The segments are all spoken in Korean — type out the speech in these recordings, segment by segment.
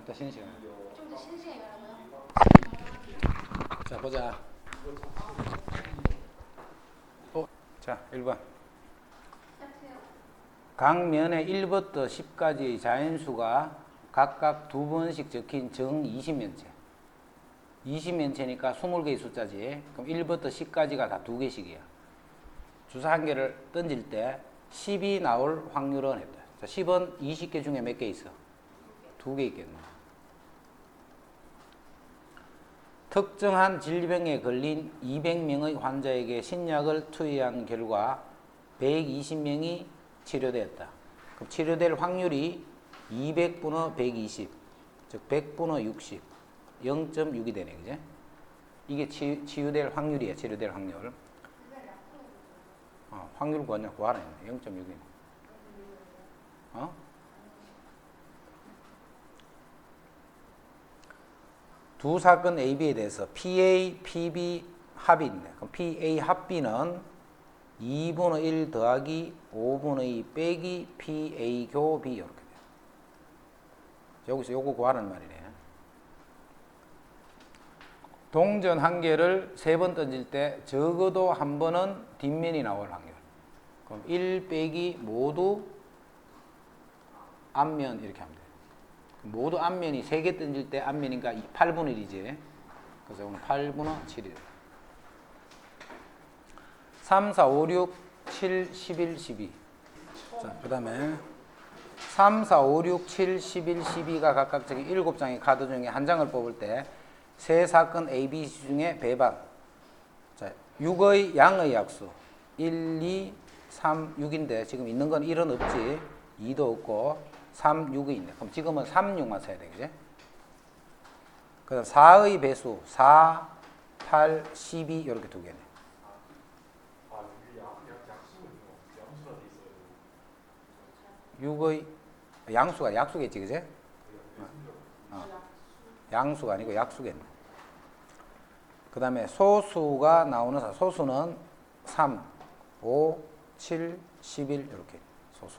더 쉬는 시간. 좀 더 쉬는 시간이라고요? 자, 보자. 자, 1번. 시작해요. 각 면에 1부터 10까지의 자연수가 각각 2번씩 적힌 정 20면체. 20면체니까 20개의 숫자지. 그럼 1부터 10까지가 다 2개씩이야. 주사 한 개를 던질 때 10이 나올 확률은 했다. 자, 10은 20개 중에 몇 개 있어? 2개 있겠네. 특정한 질병에 걸린 200명의 환자에게 신약을 투여한 결과 120명이 치료되었다. 그럼 치료될 확률이 200분의 120, 즉 100분의 60, 0.6이 되네, 그제? 이게 치유될 확률이야, 치료될 확률. 확률 구하라 했네. 0.6이네. 두 사건 A, B에 대해서 PA, PB 합이 있네. 그럼 PA 합비는 2분의 1 더하기 5분의 2 빼기 PA 교 B 이렇게 돼요. 여기서 요거 구하라는 말이네. 동전 한 개를 3번 던질 때 적어도 한 번은 뒷면이 나올 확률. 그럼 1 빼기 모두 앞면 이렇게 하면 돼요. 모두 앞면이 3개 던질 때 앞면이니까 8분의 1이지. 그래서 오늘 8분의 7이 돼요. 3, 4, 5, 6, 7, 11, 12. 자, 그 다음에 3, 4, 5, 6, 7, 11, 12가 각각 저기 7장의 카드 중에 한 장을 뽑을 때 세 사건 A, B, C 중에 배반. 자, 6의 양의 약수. 1, 2, 3, 6인데 지금 있는 건 1은 없지. 2도 없고 3, 6이 있네. 그럼 지금은 3, 6만 써야 돼. 그지? 그 다음 4의 배수. 4, 8, 12 이렇게 두 개네. 육의 양수가 약수겠지, 그제? 양수가 아니고 약수겠네. 그 다음에 소수가 나오는 소수는 3, 5, 7, 11 이렇게 소수.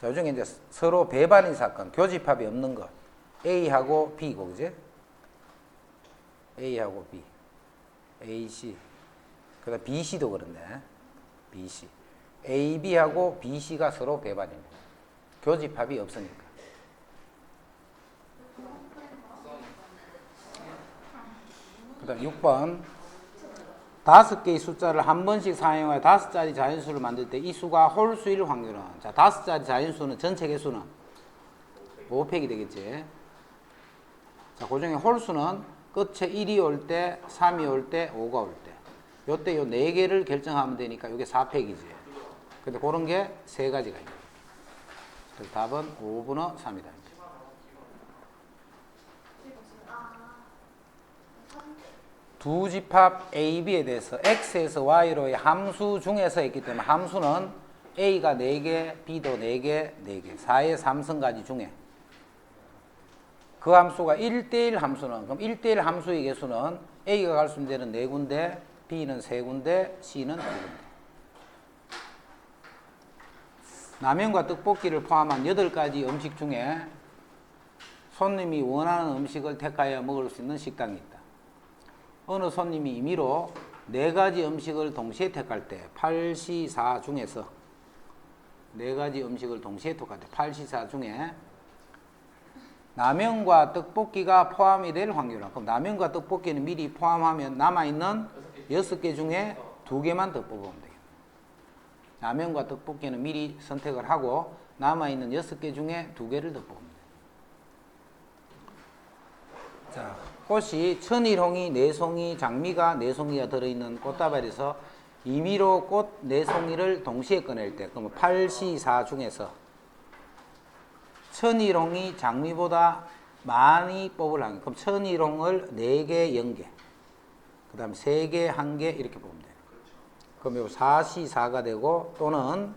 자, 요중에 이제 서로 배반인 사건, 교집합이 없는 것. A하고 B고, 그제? A하고 B. AC. 그 다음 BC도 그런데. BC. AB하고 BC가 서로 배반입니다. 교집합이 없으니까. 그 다음 6번. 5개의 숫자를 한 번씩 사용하여 5자리 자연수를 만들 때 이 수가 홀수일 확률은, 자, 5자리 자연수는 전체 개수는 5팩이 되겠지. 자, 그 중에 홀수는 끝에 1이 올 때, 3이 올 때, 5가 올 때. 요때 요 4개를 결정하면 되니까 이게 4팩이지. 근데 그런 게 3가지가 있네. 그래서 답은 5분의 3이다. 두 집합 A, B에 대해서 X에서 Y로의 함수 중에서 했기 때문에 함수는 A가 4개, B도 4개, 4개. 4의 3승가지 중에 그 함수가 1대1 함수는, 그럼 1대1 함수의 개수는 A가 갈 수 있는 데는 4군데, B는 3군데, C는 2군데. 라면과 떡볶이를 포함한 8가지 음식 중에 손님이 원하는 음식을 택하여 먹을 수 있는 식당이 있다. 어느 손님이 임의로 4가지 음식을 동시에 택할 때 8시4 중에서 4가지 음식을 동시에 택할 때 8시4 중에 라면과 떡볶이가 포함이 될 확률은, 그럼 라면과 떡볶이는 미리 포함하면 남아있는 6개 중에 2개만 더 뽑으면 되겠다. 라면과 떡볶이는 미리 선택을 하고 남아있는 6개 중에 2개를 더 뽑으면 돼. 자, 꽃이 천일홍이 4송이, 장미가 4송이가 들어있는 꽃다발에서 임의로 꽃 4송이를 동시에 꺼낼 때, 그러면 8시4 중에서 천일홍이 장미보다 많이 뽑을 확률. 그럼 천일홍을 4개, 0개. 그 다음에 3개, 1개 이렇게 뽑으면 돼요. 그럼 요 4시4가 되고, 또는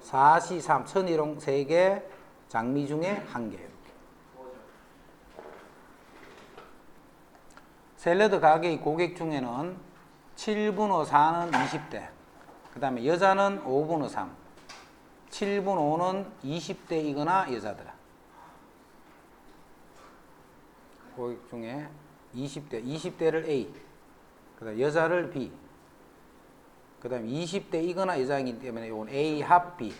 4시3, 천일홍 3개, 장미 중에 1개 이렇게. 샐러드 가게의 고객 중에는 7분의 4는 20대, 그 다음에 여자는 5분의 3, 7분의 5는 20대이거나 여자더라. 고객 중에 20대를 A, 그다음 여자를 B, 그다음 20대이거나 여자이기 때문에 이건 A 합 B.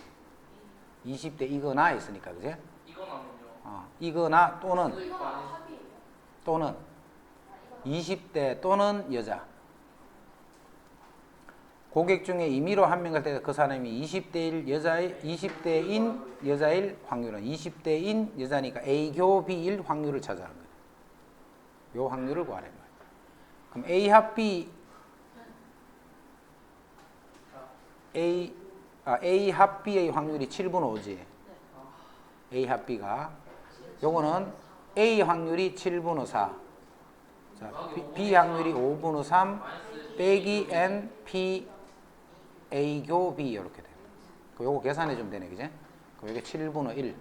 20대이거나 했으니까 그지? 이거나 또는 이거 합의예요. 또는 20대 또는 여자. 고객 중에 임의로 한 명 갈 때 그 사람이 20대인 여자일 확률은 20대인 여자니까 A교 B일 확률을 찾아하는 거예요. 요 확률을 구하는 거예요. 그럼 A 합 B A 합 B의 확률이 7분의 5지. A 합 B가 요거는 A 확률이 7분의 4. 자, B 확률이 5분의 3 빼기 N P A교 B 이렇게 돼요. 그럼 요거 계산해 주면 되네, 그지? 그럼 이게 7분의 1.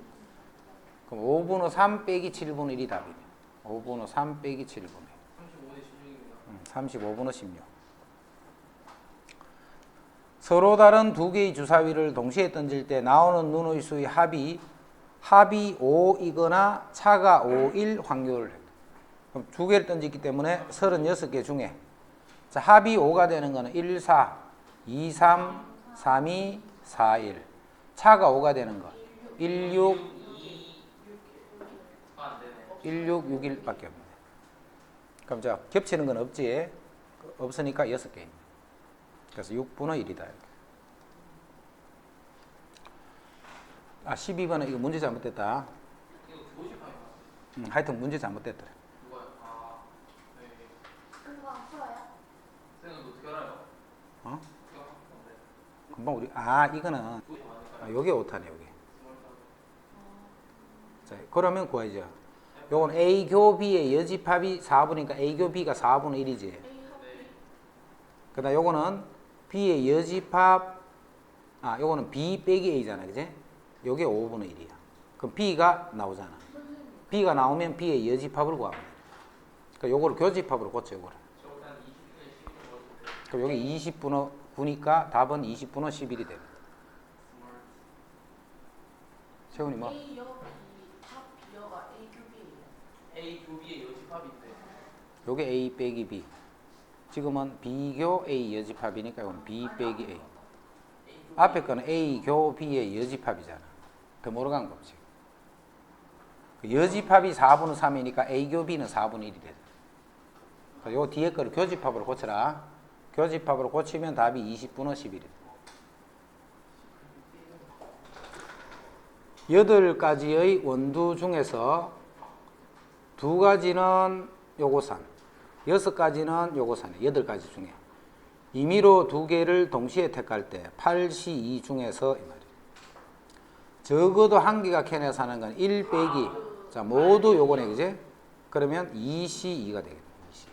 그럼 5분의 3 빼기 7분의 1이 답이네. 5분의 3 빼기 7분의 1. 35분의 16. 서로 다른 두 개의 주사위를 동시에 던질 때 나오는 눈의 수의 합이 5이거나 차가 5일 확률을 해요. 그럼 두 개를 던졌기 때문에 36개 중에 자, 합이 5가 되는 거는 1, 4, 2, 3, 3, 2, 4, 1. 차가 5가 되는 거 1, 6, 6, 1밖에 없네. 그럼 자, 겹치는 건 없지? 없으니까 6개입니다. 그래서 6분의 1이다. 이렇게. 12번은 이거 문제 잘못됐다. 하여튼 문제 잘못됐더라. 이거 안 풀어요? 어? 금방 우리 이거는 요게 오타네 여기. 자, 그러면 구하죠. 요건 A교 B의 여집합이 4분이니까 A교 B가 4분의 1이지. 그다음 요거는 B의 여집합 요거는 B 빼기 A잖아. 그지? 요게 5분의 1이야. 그럼 B가 나오잖아. B가 나오면 B의 여집합을 구하면 돼. 그러니까 요거를 교집합으로 고쳐 요거를. 그럼 여기 20분의 9니까 답은 20분의 11이 됩니다. 세훈이 뭐? A 여 B 합 B여가 A 교 B예요. A 교 B의 여집합인데 요게 A 빼기 B. 지금은 B교 A 여집합이니까 이건 B 빼기 A. 앞에 거는 A 교 B의 여집합이잖아. 더 모르간 거 없지. 여집합이 4분의 3이니까 A 교 B는 4분의 1이 되죠. 요 뒤에 거를 교집합으로 고쳐라. 교집합으로 고치면 답이 20분의 11이 돼. 8가지의 원두 중에서 2가지는 요거산, 6가지는 요거산, 8가지 중에 임의로 2개를 동시에 택할 때 8시 2 중에서 이 말이에요. 적어도 한 개가 캔에서 하는 건 1 빼기 자 모두 요거네 그지? 그러면 2시 2가 되겠네. 2시.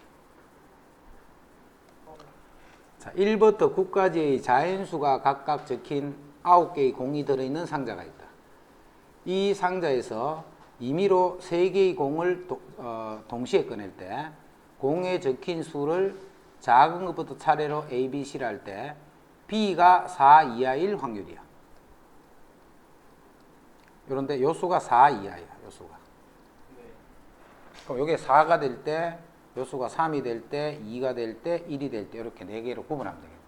자 1부터 9까지의 자연수가 각각 적힌 9개의 공이 들어있는 상자가 있다. 이 상자에서 임의로 3개의 공을 동시에 꺼낼 때 공에 적힌 수를 작은 것부터 차례로 A, B, C를 할 때 B가 4 이하일 확률이야. 그런데 요수가 4 이하야. 요수가. 그럼 이게 4가 될 때, 요수가 3이 될 때, 2가 될 때, 1이 될 때 이렇게 4개로 구분하면 되겠네.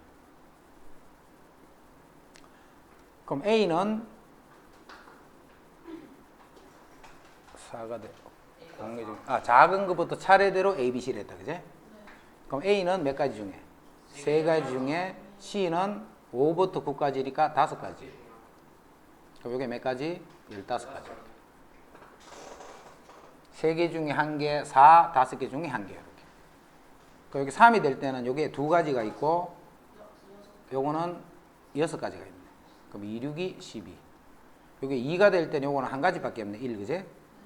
그럼 A는 4가 돼. 작은 것부터 차례대로 A, B, C를 했다. 그지? 그럼 A는 몇 가지 중에? 3가지 중에 C는 5부터 9까지니까 5가지. 그럼 이게 몇 가지? 15가지. 3개 중에 1개, 4, 5개 중에 1개. 이렇게. 그럼 여기 3이 될 때는 여기에 2가지가 있고, 요거는 6가지가 있네. 그럼 2, 6이 12. 여기 2가 될 때는 요거는 1가지밖에 없네. 1, 그지?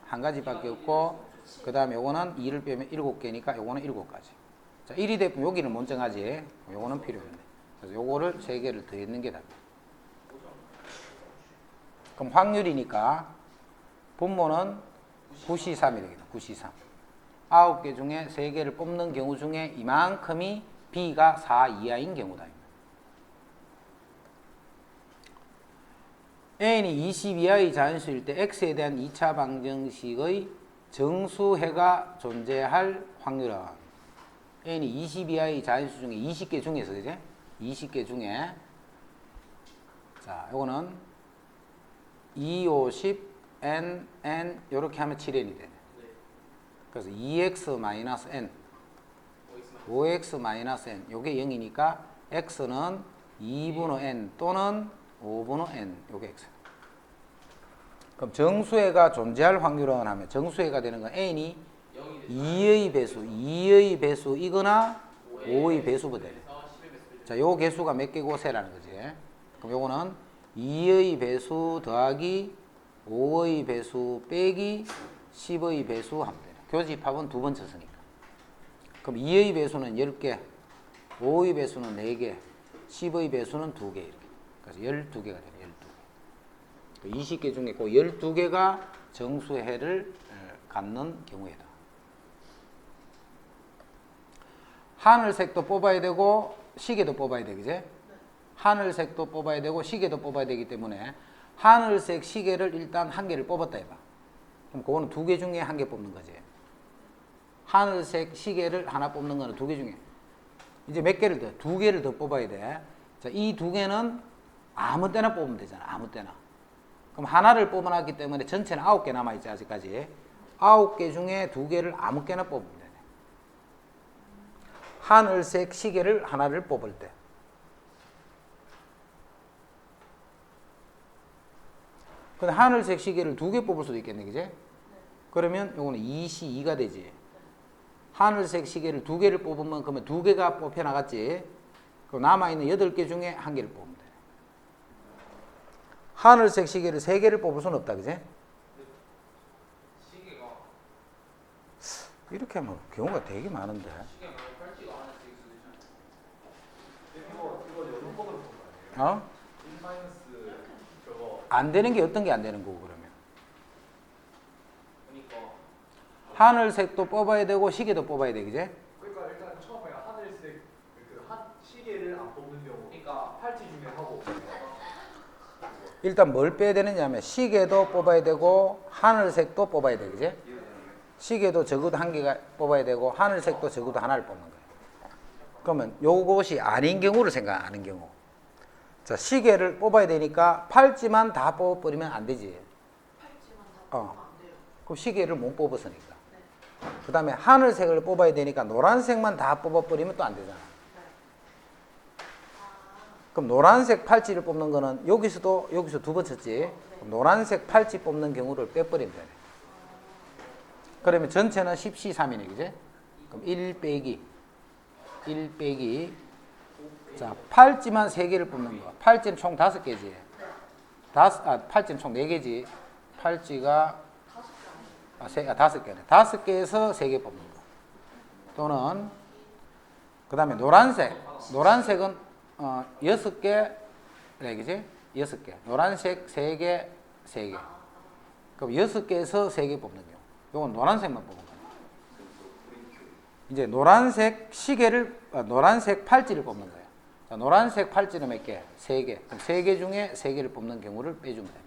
1가지밖에 없고, 그 다음에 요거는 2를 빼면 7개니까 요거는 7가지. 자, 1이 되면 여기는 못 정하지. 요거는 필요 없네. 그래서 요거를 3개를 더 있는 게 답이야. 그럼 확률이니까 분모는 9C3이 되겠네. 9C3. 9개 중에 3개를 뽑는 경우 중에 이만큼이 B가 4 이하인 경우다. n이 20 이하의 자연수일 때 x에 대한 2차 방정식의 정수해가 존재할 확률은 n이 20 이하의 자연수 중에 20개 중에서 그제? 20개 중에 자, 요거는 2, 5, 10, n, n 요렇게 하면 7n이 되네. 네. 그래서 2x 마이너스 n, 5x 마이너스 n 요게 0이니까 x는 2분의 n 또는 5분의 n 요게 x. 그럼 정수해가 존재할 확률은 하면 정수해가 되는 건 n이 2의 배수이거나 5의 배수보다 돼. 자, 요 개수가 몇 개고 세라는 거지. 그럼 요거는 2의 배수 더하기 5의 배수 빼기 10의 배수 하면 돼요. 교집합은 두 번 쳤으니까. 그럼 2의 배수는 10개, 5의 배수는 4개, 10의 배수는 2개 이렇게. 그래서 12개가 돼요. 12개. 20개 중에 그 12개가 정수해를 갖는 경우에다. 하늘색도 뽑아야 되고 시계도 뽑아야 돼. 그제? 하늘색도 뽑아야 되고 시계도 뽑아야 되기 때문에 하늘색 시계를 일단 한 개를 뽑았다 해봐. 그럼 그거는 2개 중에 한 개 뽑는 거지. 하늘색 시계를 하나 뽑는 거는 2개 중에 이제 몇 개를 더? 2개를 더 뽑아야 돼. 자, 이 2개는 아무 때나 뽑으면 되잖아. 아무 때나. 그럼 하나를 뽑아놨기 때문에 전체는 9개 남아있지 아직까지. 9개 중에 2개를 아무 개나 뽑으면 되네. 하늘색 시계를 하나를 뽑을 때. 근데 하늘색 시계를 2개 뽑을 수도 있겠네, 그제? 그러면 요거는 2C2가 되지. 하늘색 시계를 2개를 뽑으면 그러면 2개가 뽑혀 나갔지. 그럼 남아있는 8개 중에 1개를 뽑으면 돼. 하늘색 시계를 3개를 뽑을 수는 없다, 그제? 시계가 이렇게 하면 경우가 되게 많은데. 시계가 팔찌가 하나씩 있을 수도 있잖아요. 이거 연속으로 본 거 아니에요? 1 마이너스 저거 안 되는 게 어떤 게 안 되는 거고, 그러면? 그러니까 하늘색도 뽑아야 되고 시계도 뽑아야 돼, 그제? 그러니까 일단 처음에 하늘색 시계를 안 뽑는 경우 그러니까 팔찌 중에 하고 일단 뭘 빼야 되느냐 하면 시계도 뽑아야 되고 하늘색도 뽑아야 돼, 그제? 시계도 적어도 1개가 뽑아야 되고 하늘색도 적어도 하나를 뽑는 거예요. 그러면 요것이 아닌 경우를 생각하는 경우. 자, 시계를 뽑아야 되니까 팔찌만 다 뽑아버리면 안 되지. 팔찌만 다 뽑으면 안 돼요. 그럼 시계를 못 뽑았으니까. 그 다음에 하늘색을 뽑아야 되니까 노란색만 다 뽑아버리면 또 안 되잖아. 그럼 노란색 팔찌를 뽑는 거는 여기서 2번 쳤지. 그럼 노란색 팔찌 뽑는 경우를 빼버리면 되네. 그러면 전체는 10C3이네, 그제? 그럼 1 빼기 자, 팔찌만 3개를 뽑는 거야. 팔찌는 총 5개지. 팔찌는 총 4개지. 팔찌가 5개네. 5개에서 3개 뽑는 거. 또는 그 다음에 노란색은 6개, 네, 그지? 6개. 노란색 3개, 3개. 그럼 6개에서 3개 뽑는 경우. 이건 노란색만 뽑은 거예요. 이제 노란색 팔찌를 뽑는 거예요. 자, 노란색 팔찌는 몇 개? 3개. 그럼 3개 중에 3개를 뽑는 경우를 빼주면 됩니다.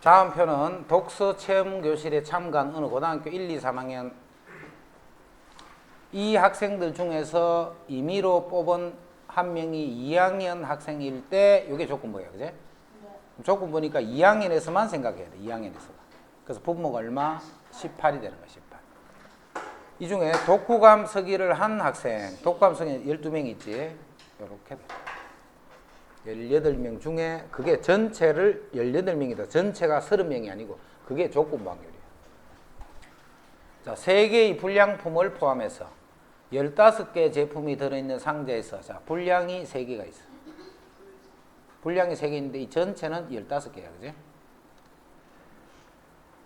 다음 편은 독서 체험 교실에 참가한 어느 고등학교 1, 2, 3학년 이 학생들 중에서 임의로 뽑은 한 명이 2학년 학생일 때 이게 조건부예요, 그제? 조건부니까 2학년에서만 생각해야 돼. 2학년에서. 그래서 분모가 얼마? 18이 되는 거야. 18. 이 중에 독후감 서기를 한 학생, 독후감 서기 12명 있지. 이렇게 돼. 18명 중에 그게 전체를 18명이다. 전체가 30명이 아니고 그게 조건부 확률이에요. 자, 3개의 불량품을 포함해서 15개 제품이 들어있는 상자에서 자, 분량이 3개가 있어. 분량이 3개 있는데 이 전체는 15개야. 그지?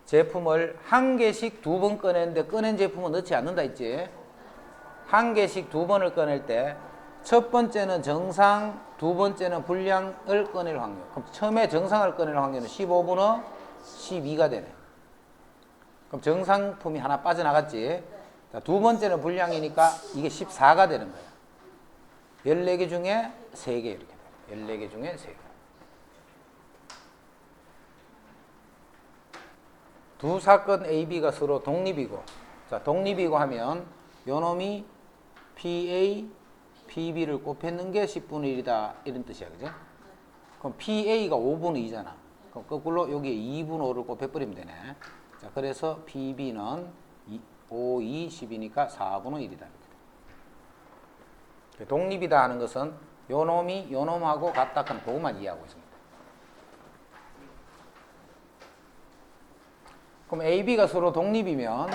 제품을 한 개씩 2번 꺼내는데 꺼낸 제품은 넣지 않는다 했지? 한 개씩 2번을 꺼낼 때 첫 번째는 정상, 두 번째는 불량을 꺼낼 확률. 그럼 처음에 정상을 꺼낼 확률은 15분의 12가 되네. 그럼 정상품이 하나 빠져나갔지? 자, 두 번째는 불량이니까 이게 14가 되는 거야. 14개 중에 3개 이렇게 돼. 14개 중에 3개. 두 사건 A, B가 서로 독립이고, 자, 독립이고 하면 요 놈이 PA, PB를 곱했는 게 10분의 1이다. 이런 뜻이야. 그죠? 그럼 PA가 5분의 2잖아. 그럼 거꾸로 여기에 2분의 5를 곱해버리면 되네. 자, 그래서 PB는 5, 2, 10이니까 4분의 1이다. 독립이다 하는 것은 요 놈이 요 놈하고 같다. 그럼 그것만 이해하고 있습니다. 그럼 A, B가 서로 독립이면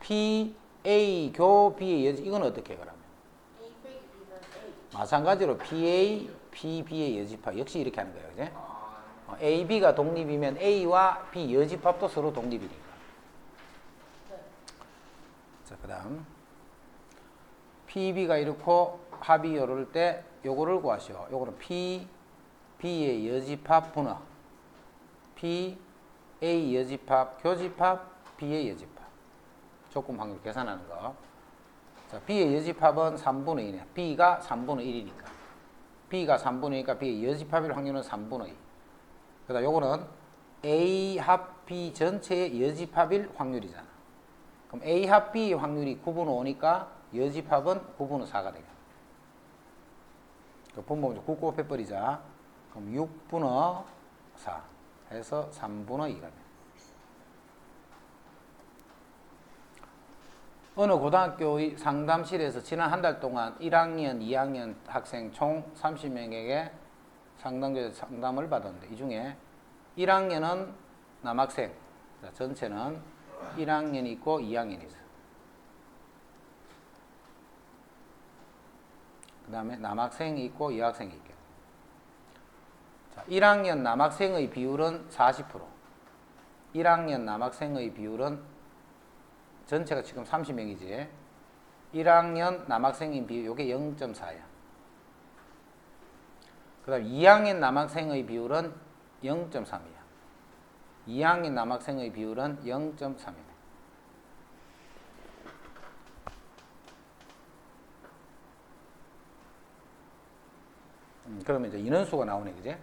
P, A, 교 B의 여지, 이건 어떻게 해, 그러면? A 빼기 B는 A. 마찬가지로 PA, PB의 여집합. 역시 이렇게 하는 거예요. 그지? A, B가 독립이면 A와 B 여집합도 서로 독립이니까. 네. 자, 그 다음. PB가 이렇고 합이 이럴 때 요거를 구하시오. 요거는 P, B의 여집합 분호. P, A 여집합, 교집합, B의 여집합. 조건 확률 계산하는 거. 자, B의 여집합은 3분의 2네. B가 3분의 1이니까. B가 3분의 2니까 B의 여집합일 확률은 3분의 2. 그 다음 요거는 A 합 B 전체의 여집합일 확률이잖아. 그럼 A 합 B 확률이 9분의 5니까 여집합은 9분의 4가 되겠네. 그 분모를 9 곱해버리자. 그럼 6분의 4 해서 3분의 2가 돼. 어느 고등학교의 상담실에서 지난 한 달 동안 1학년, 2학년 학생 총 30명에게 상담을 받았는데 이 중에 1학년은 남학생, 전체는 1학년이 있고 2학년이 있어요. 그 다음에 남학생이 있고 여학생이 있게. 자, 1학년 남학생의 비율은 40%. 1학년 남학생의 비율은 전체가 지금 30명이지. 1학년 남학생인 비율, 요게 0.4야. 그 다음 2학년 남학생의 비율은 0.3이야. 2학년 남학생의 비율은 0.3이네. 그러면 이제 인원수가 나오네, 그지?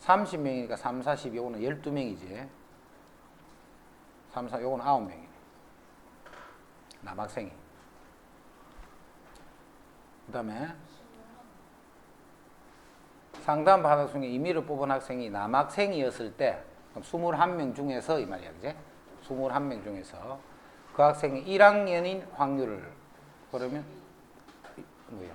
30명이니까 3, 40, 요거는 12명이지. 3, 4, 요거는 9명이네. 남학생이. 그 다음에 상담 받은 중에 임의를 뽑은 학생이 남학생이었을 때 그럼 21명 중에서 이 말이야, 그지? 21명 중에서 그 학생이 1학년인 확률을 그러면 뭐야?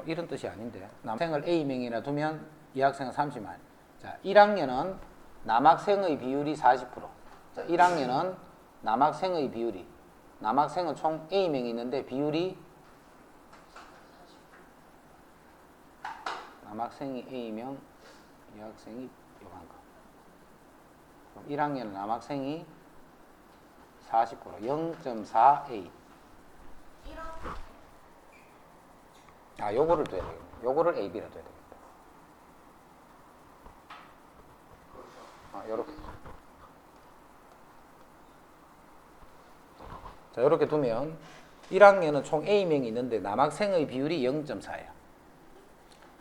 이런 뜻이 아닌데 남학생을 A명이나 두면 이 학생은 30만. 자, 1학년은 남학생의 비율이 40%. 자, 1학년은 남학생의 비율이 남학생은 총 A명이 있는데 비율이 남학생이 A명, 여학생이 요만큼. 그럼 1학년은 남학생이 40%, 0.4A. 아, 요거를 둬야 되겠네. 요거를 AB라 둬야 되겠다. 아, 요렇게. 자, 요렇게 두면 1학년은 총 A명이 있는데 남학생의 비율이 0.4야.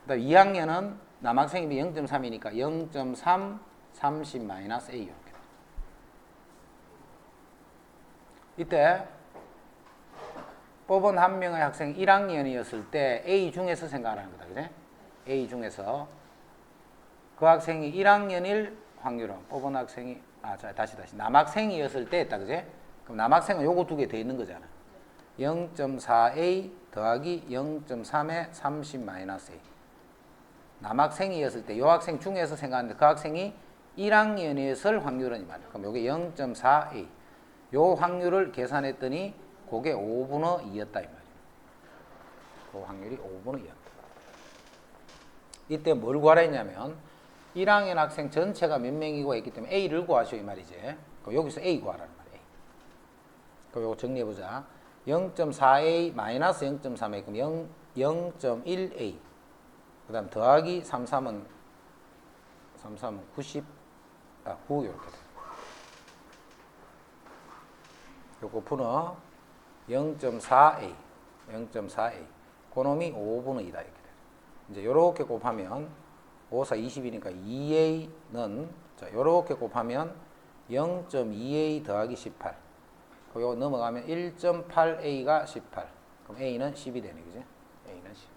그다음 2학년은 남학생이 0.3이니까 0.3, 30 마이너스 A 이렇게. 이때 뽑은 한 명의 학생이 1학년이었을 때 A 중에서 생각하는 거다, 그래? A 중에서 그 학생이 1학년일 확률은 뽑은 학생이 자, 다시 남학생이었을 때 했다, 그제? 그럼 남학생은 요거 두 개 돼 있는 거잖아. 0.4A 더하기 0.3에 30 마이너스 A. 남학생이었을 때 요 학생 중에서 생각하는데 그 학생이 1학년이었을 확률은 이 말이야. 그럼 요게 0.4A. 요 확률을 계산했더니 그게 5분의 2였다 이 말이야. 그 확률이 5분의 2였다. 이때 뭘 구하라 했냐면 1학년 학생 전체가 몇 명이고 했기 때문에 A를 구하시오 이 말이지. 그럼 여기서 A 구하라는 말이야. 그럼 요거 정리해보자. 0.4A 마이너스 0.3A 그럼 0.1A. 그 다음 더하기 33은 9 이렇게 돼. 요거 분어 0.4A, 0.4A. 그놈이 5분의 2다 이렇게 돼. 이제 요렇게 곱하면 5, 4, 20이니까 2A는 자, 요렇게 곱하면 0.2a 더하기 18. 요거 넘어가면 1.8a가 18. 그럼 a는 10이 되네, 그지? a는 10.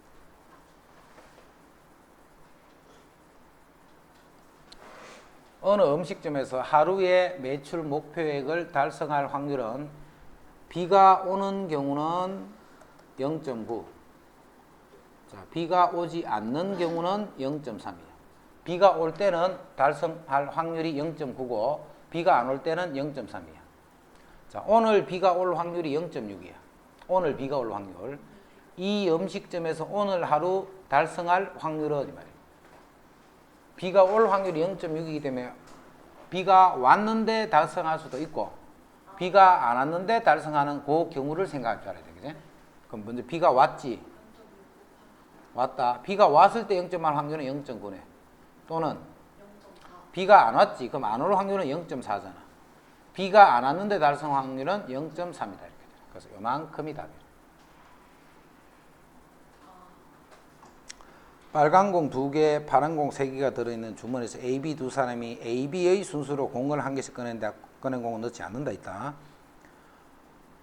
어느 음식점에서 하루에 매출 목표액을 달성할 확률은 비가 오는 경우는 0.9. 자, 비가 오지 않는 경우는 0.3이에요. 비가 올 때는 달성할 확률이 0.9고 비가 안 올 때는 0.3이에요. 자, 오늘 비가 올 확률이 0.6이에요. 오늘 비가 올 확률. 이 음식점에서 오늘 하루 달성할 확률은 이 말이에요. 비가 올 확률이 0.6이기 때문에 비가 왔는데 달성할 수도 있고 비가 안 왔는데 달성하는 그 경우를 생각할 줄 알아야 되겠지? 그럼 먼저 비가 왔지. 왔다. 비가 왔을 때 0.1 확률은 0.9네. 또는 비가 안 왔지. 그럼 안 올 확률은 0.4잖아. 비가 안 왔는데 달성 확률은 0.3이다. 이렇게 돼. 그래서 요만큼이 답이에요. 빨간 공 2개, 파란 공 3개가 들어있는 주머니에서 A, B 두 사람이 A, B의 순서로 공을 한 개씩 꺼낸 공은 넣지 않는다 있다.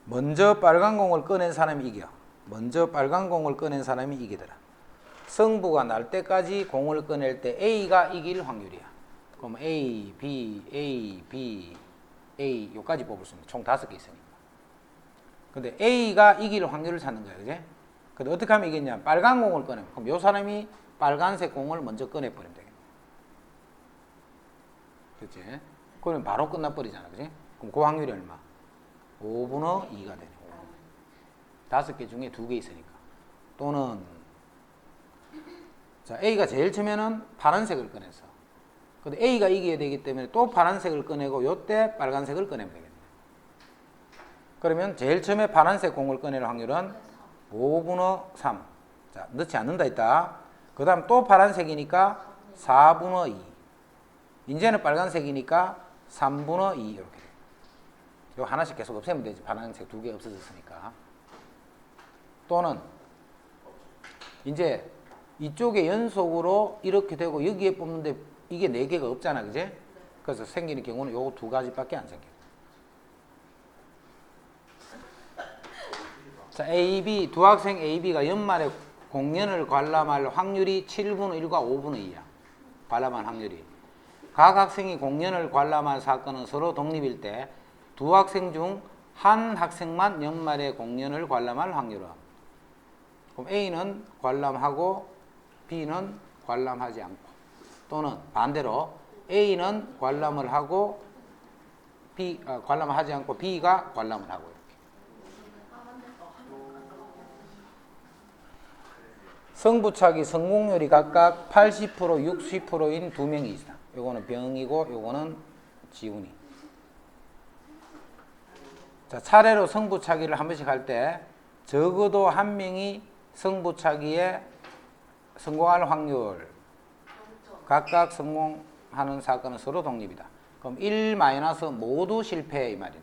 먼저 빨간 공을 꺼낸 사람이 이겨. 먼저 빨간 공을 꺼낸 사람이 이기더라. 승부가 날 때까지 공을 꺼낼 때 A가 이길 확률이야. 그럼 A, B, A, B, A 요까지 뽑을 수 있는 총 5개 있으니까. 근데 A가 이길 확률을 찾는 거야, 그지? 근데 어떻게 하면 이겠냐? 빨간 공을 꺼내. 그럼 요 사람이 빨간색 공을 먼저 꺼내버리면 되겠네. 그치? 그러면 바로 끝나버리잖아, 그지? 그럼 그 확률이 얼마? 5분의 2가 되네. 5개 중에 2개 있으니까. 또는 자, A가 제일 처음에는 파란색을 꺼냈어. 근데 A가 이겨야 되기 때문에 또 파란색을 꺼내고 요때 빨간색을 꺼내면 되겠네. 그러면 제일 처음에 파란색 공을 꺼낼 확률은 5분의 3. 자, 넣지 않는다 했다. 그 다음 또 파란색이니까 4분의 2. 이제는 빨간색이니까 3분의 2 이렇게 돼. 요 하나씩 계속 없애면 되지. 파란색 2개 없어졌으니까. 또는 이제 이쪽에 연속으로 이렇게 되고 여기에 뽑는데 이게 4개가 없잖아, 그제? 그래서 생기는 경우는 요 2가지밖에 안 생겨. 자, A, B, 두 학생 A, B가 연말에 공연을 관람할 확률이 7분의 1과 5분의 2야. 관람할 확률이. 각 학생이 공연을 관람할 사건은 서로 독립일 때 두 학생 중 한 학생만 연말에 공연을 관람할 확률은. 그럼 A는 관람하고 B는 관람하지 않고. 또는 반대로 A는 관람을 하고 관람을 하지 않고 B가 관람을 하고. 승부차기 성공률이 각각 80%, 60%인 두 명이 있다. 요거는 병이고 요거는 지훈이. 자, 차례로 승부차기를 한 번씩 할 때 적어도 한 명이 승부차기에 성공할 확률. 각각 성공하는 사건은 서로 독립이다. 그럼 1 마이너스 모두 실패 이 말이네.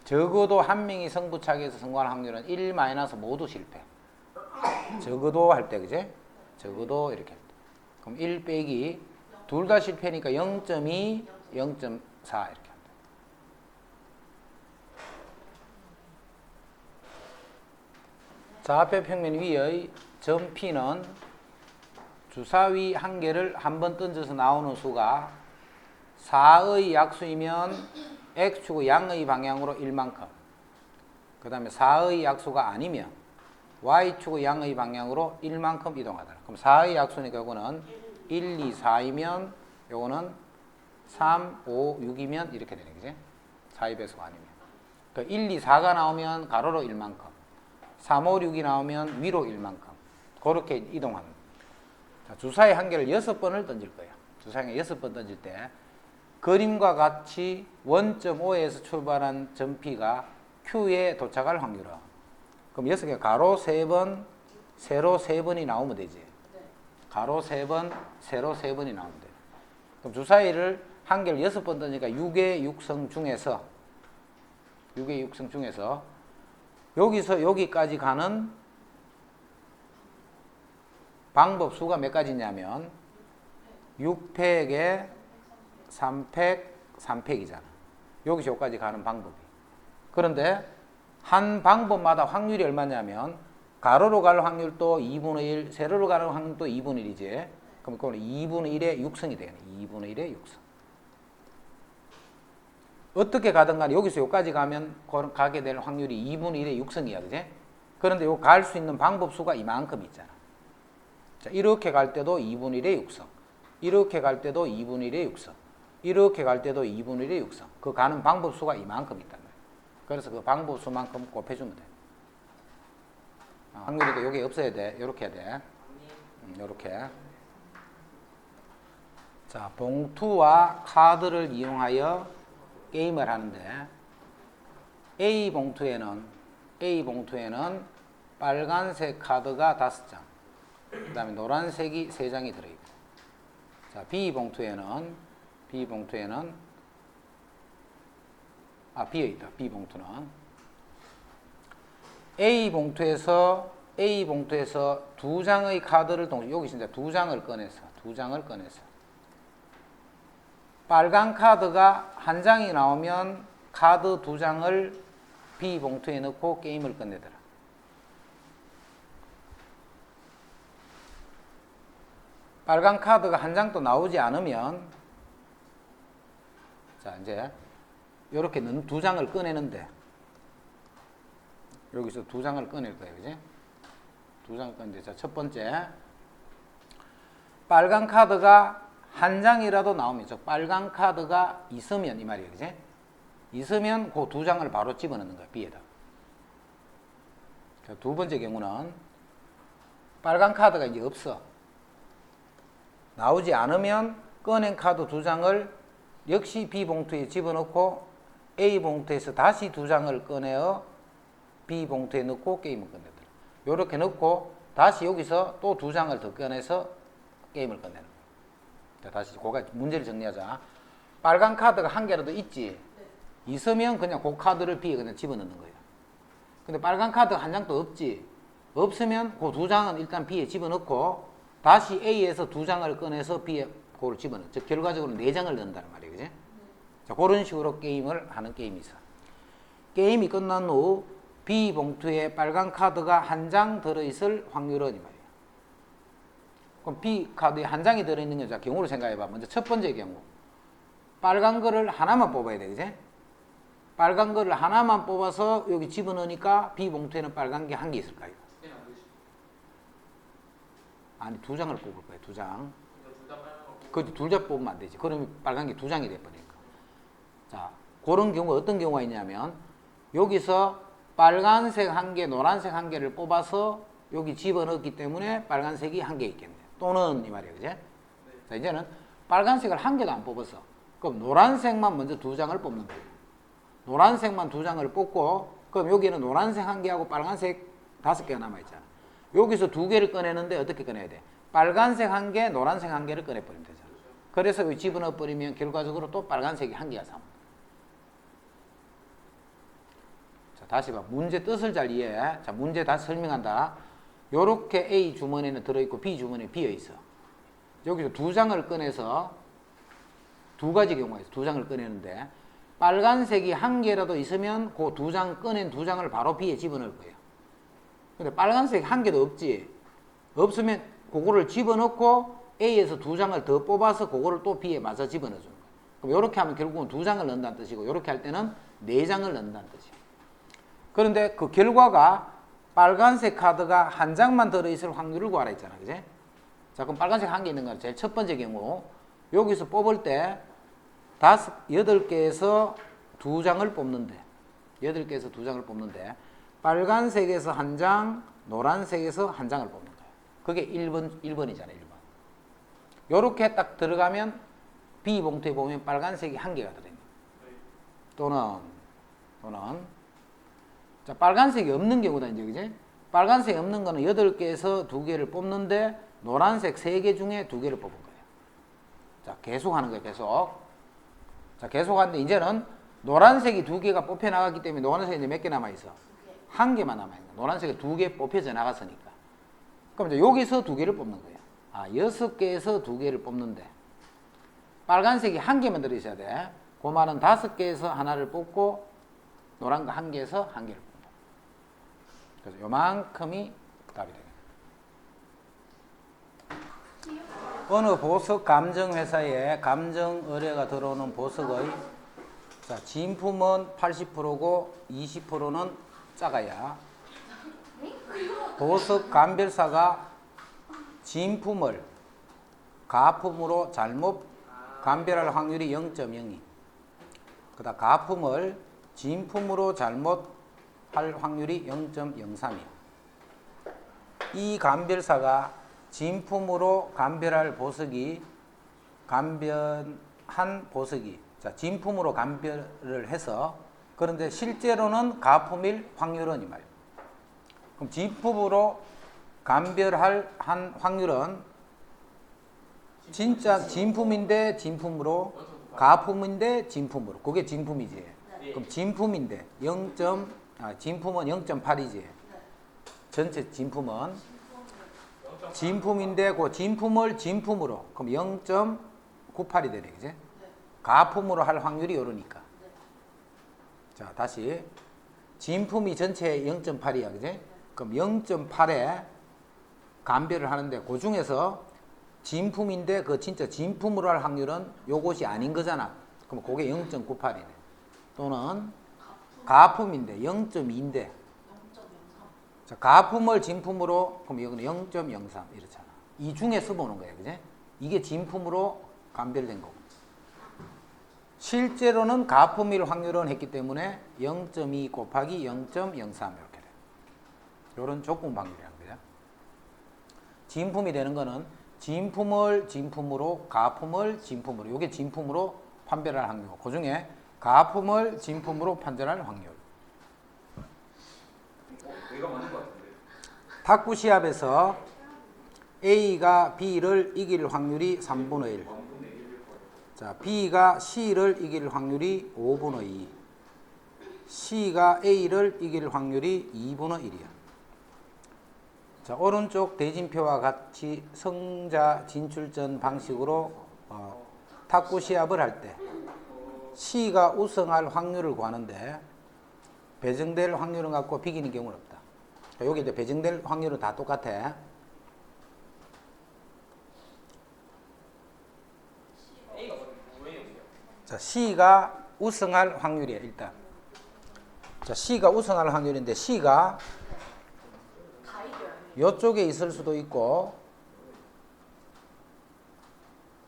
적어도 한 명이 승부차기에서 성공할 확률은 1 마이너스 모두 실패. 적어도 할 때, 그제? 적어도 이렇게 할 때. 그럼 1 빼기 둘 다 실패니까 0.2, 0.4 이렇게 합니다. 좌표 평면 위의 점 P는 주사위 한 개를 한 번 던져서 나오는 수가 4의 약수이면 X축의 양의 방향으로 1만큼. 그 다음에 4의 약수가 아니면 Y축의 양의 방향으로 1만큼 이동하더라. 그럼 4의 약수니까 이거는 1, 2, 4이면 요거는 3, 5, 6이면 이렇게 되는 거지. 4의 배수가 아니면. 그러니까 1, 2, 4가 나오면 가로로 1만큼. 3, 5, 6이 나오면 위로 1만큼. 그렇게 이동합니다. 자, 주사위 한 개를 6번을 던질 거예요. 주사위 6번 던질 때 그림과 같이 원점 O에서 출발한 점 P가 Q에 도착할 확률은. 그럼 6개 가로 3번, 세로 3번이 나오면 되지. 가로 3번, 세로 3번이 나오면 돼. 그럼 주사위를 한 개를 6번 던지니까 6의 육성 중에서 여기서 여기까지 가는 방법 수가 몇 가지냐면 6팩에 3팩, 3팩이잖아. 여기서 여기까지 가는 방법이. 그런데 한 방법마다 확률이 얼마냐면 가로로 갈 확률도 2분의 1, 세로로 가는 확률도 2분의 1이지. 그럼 그거는 2분의 1의 6승이 되겠네. 2분의 1의 6승. 어떻게 가든 간에 여기서 여기까지 가면 가게 될 확률이 2분의 1의 6승이야. 그지? 그런데 요 갈 수 있는 방법 수가 이만큼 있잖아. 자, 이렇게 갈 때도 2분의 1의 6승. 이렇게 갈 때도 2분의 1의 6승. 이렇게 갈 때도 2분의 1의 6승. 그 가는 방법 수가 이만큼 있단 말이야. 그래서 그 방법 수만큼 곱해주면 돼. 확률이도 여기 없어야 돼. 요렇게 해야 돼. 요렇게. 자, 봉투와 카드를 이용하여 게임을 하는데 A 봉투에는 빨간색 카드가 5장, 그 다음에 노란색이 3장이 들어있고, 자, B 봉투에는 비어있다. B 봉투는 A 봉투에서 2장의 카드를 동시에, 여기 진짜 2장을 꺼내서 빨간 카드가 한 장이 나오면 카드 2장을 B 봉투에 넣고 게임을 끝내더라. 빨간 카드가 한 장도 나오지 않으면, 자, 이제 이렇게 2장을 꺼내는데, 여기서 2장을 꺼낼 거예요. 그지? 2장을 꺼내는데, 자, 첫 번째, 빨간 카드가 한 장이라도 나오면, 즉 빨간 카드가 있으면 이 말이에요. 그지? 있으면 그 2장을 바로 집어넣는 거야. B에다. 자, 두 번째 경우는 빨간 카드가 이제 없어. 나오지 않으면 꺼낸 카드 2장을 역시 B 봉투에 집어넣고 A 봉투에서 다시 2장을 꺼내어 B 봉투에 넣고 게임을 끝내더라. 요렇게 넣고 다시 여기서 또 2장을 더 꺼내서 게임을 끝내는 거야. 자, 다시 문제를 정리하자. 빨간 카드가 한 개라도 있지. 있으면 그냥 그 카드를 B에 그냥 집어넣는 거예요. 근데 빨간 카드 한 장도 없지. 없으면 그 2장은 일단 B에 집어넣고 다시 A에서 2장을 꺼내서 B에 그걸 집어넣어. 즉 결과적으로 4장을 넣는다는 말이에요. 그지? 자, 그런 식으로 게임을 하는 게임이 있어. 게임이 끝난 후 B 봉투에 빨간 카드가 한 장 들어있을 확률은 이 말이에요. 그럼 B 카드에 한 장이 들어있는 게, 자, 경우를 생각해봐. 먼저 첫 번째 경우. 빨간 거를 하나만 뽑아야 돼. 그지? 빨간 거를 하나만 뽑아서 여기 집어넣으니까 B 봉투에는 빨간 게 한 개 있을 거예요. 아니, 2장을 뽑을 거예요. 2장. 그것도 둘 다 뽑으면 안 되지. 그러면 빨간 게 2장이 돼버리니까. 자, 그런 경우 어떤 경우가 있냐면 여기서 빨간색 한 개, 노란색 한 개를 뽑아서 여기 집어넣었기 때문에 빨간색이 한 개 있겠네. 또는 이 말이에요. 그지? 자, 이제는 빨간색을 한 개도 안 뽑았어. 그럼 노란색만 먼저 2장을 뽑는 거예요. 노란색만 2장을 뽑고, 그럼 여기는 노란색 한 개하고 빨간색 5개가 남아있잖아. 여기서 2개를 꺼내는데 어떻게 꺼내야 돼? 빨간색 한 개, 노란색 한 개를 꺼내버리면 되잖아. 그래서 여기 집어넣어버리면 결과적으로 또 빨간색이 한 개가 남아. 자, 다시 봐. 문제 뜻을 잘 이해해. 자, 문제 다시 설명한다. 요렇게 A 주머니는 들어있고 B 주머니에 비어있어. 여기서 2장을 꺼내서, 2가지 경우가 있어. 2장을 꺼내는데 빨간색이 한 개라도 있으면 그 2장 꺼낸 2장을 바로 B에 집어넣을 거예요. 근데 빨간색 한 개도 없지. 없으면 그거를 집어넣고 A에서 2장을 더 뽑아서 그거를 또 B에 맞아 집어넣어주는 거예요. 그럼 이렇게 하면 결국은 2장을 넣는다는 뜻이고, 이렇게 할 때는 4장을 넣는다는 뜻이에요. 그런데 그 결과가 빨간색 카드가 한 장만 들어있을 확률을 구하라 했잖아. 그지? 자, 그럼 빨간색 한 개 있는 거는 제일 첫 번째 경우, 여기서 뽑을 때 8개에서 2장을 뽑는데, 8개에서 2장을 뽑는데, 빨간색에서 한 장, 노란색에서 한 장을 뽑는 거예요. 그게 1번이잖아요, 1번. 요렇게 딱 들어가면 B 봉투에 보면 빨간색이 한 개가 들어있는 거예요. 또는, 자, 빨간색이 없는 경우다, 이제, 그지? 빨간색이 없는 거는 8개에서 2개를 뽑는데, 노란색 3개 중에 2개를 뽑은 거예요. 자, 계속 하는 거예요, 계속. 자, 계속 하는데, 이제는 노란색이 2개가 뽑혀 나갔기 때문에 노란색이 이제 몇 개 남아있어? 한 개만 남아있는 거야. 노란색이 2개 뽑혀져 나갔으니까. 그럼 이제 여기서 2개를 뽑는 거예요. 아, 6개에서 2개를 뽑는데, 빨간색이 한 개만 들어있어야 돼. 그 말은 5개에서 하나를 뽑고 노란 거 한 개에서 한 개를 뽑고. 그래서 요만큼이 답이 되겠네. 어느 보석 감정 회사에 감정 의뢰가 들어오는 보석의 자, 진품은 80%고 20%는 작아야 보석 감별사가 진품을 가품으로 잘못 감별할 확률이 0.02. 그다음 가품을 진품으로 잘못 할 확률이 0.03이야. 이 감별사가 진품으로 감별할 보석이 감별한 보석이 자, 진품으로 감별을 해서 그런데 실제로는 가품일 확률은 이 말이야. 그럼 진품으로 감별할 한 확률은 진짜 진품인데 진품으로 가품인데 진품으로 그게 진품이지. 그럼 진품인데 진품은 0.8이지. 전체 진품은 진품인데 그 진품을 진품으로 그럼 0.98이 되네, 그지? 가품으로 할 확률이 요러니까. 자, 다시 진품이 전체 0.8이야, 그지? 그럼 0.8에 감별을 하는데 그 중에서 진품인데 그 진짜 진품으로 할 확률은 요것이 아닌 거잖아. 그럼 그게 0.98이네. 또는 가품인데 0.2인데 자, 가품을 진품으로 그럼 여기는 0.03 이렇잖아. 이 중에서 보는 거야, 그지? 이게 진품으로 감별된 거고. 실제로는 가품일 확률은 했기 때문에 0.2 곱하기 0.03 이렇게 돼. 요런 조건 확률이라는 거야. 진품이 되는 거는 진품을 진품으로 가품을 진품으로 요게 진품으로 판별할 확률. 그 중에 가품을 진품으로 판별할 확률. 내가 맞는 것 같은데. 탁구 시합에서 A가 B를 이길 확률이 3분의 1. 자, B가 C를 이길 확률이 5분의 2. C가 A를 이길 확률이 2분의 1이야. 자, 오른쪽 대진표와 같이 성자 진출전 방식으로 탁구 시합을 할 때 C가 우승할 확률을 구하는데 배정될 확률은 갖고 비기는 경우는 없다. 자, 여기 이제 배정될 확률은 다 똑같아. 자, C가 우승할 확률이야, 일단. 자, C가 우승할 확률인데 C가 이쪽에 있을 수도 있고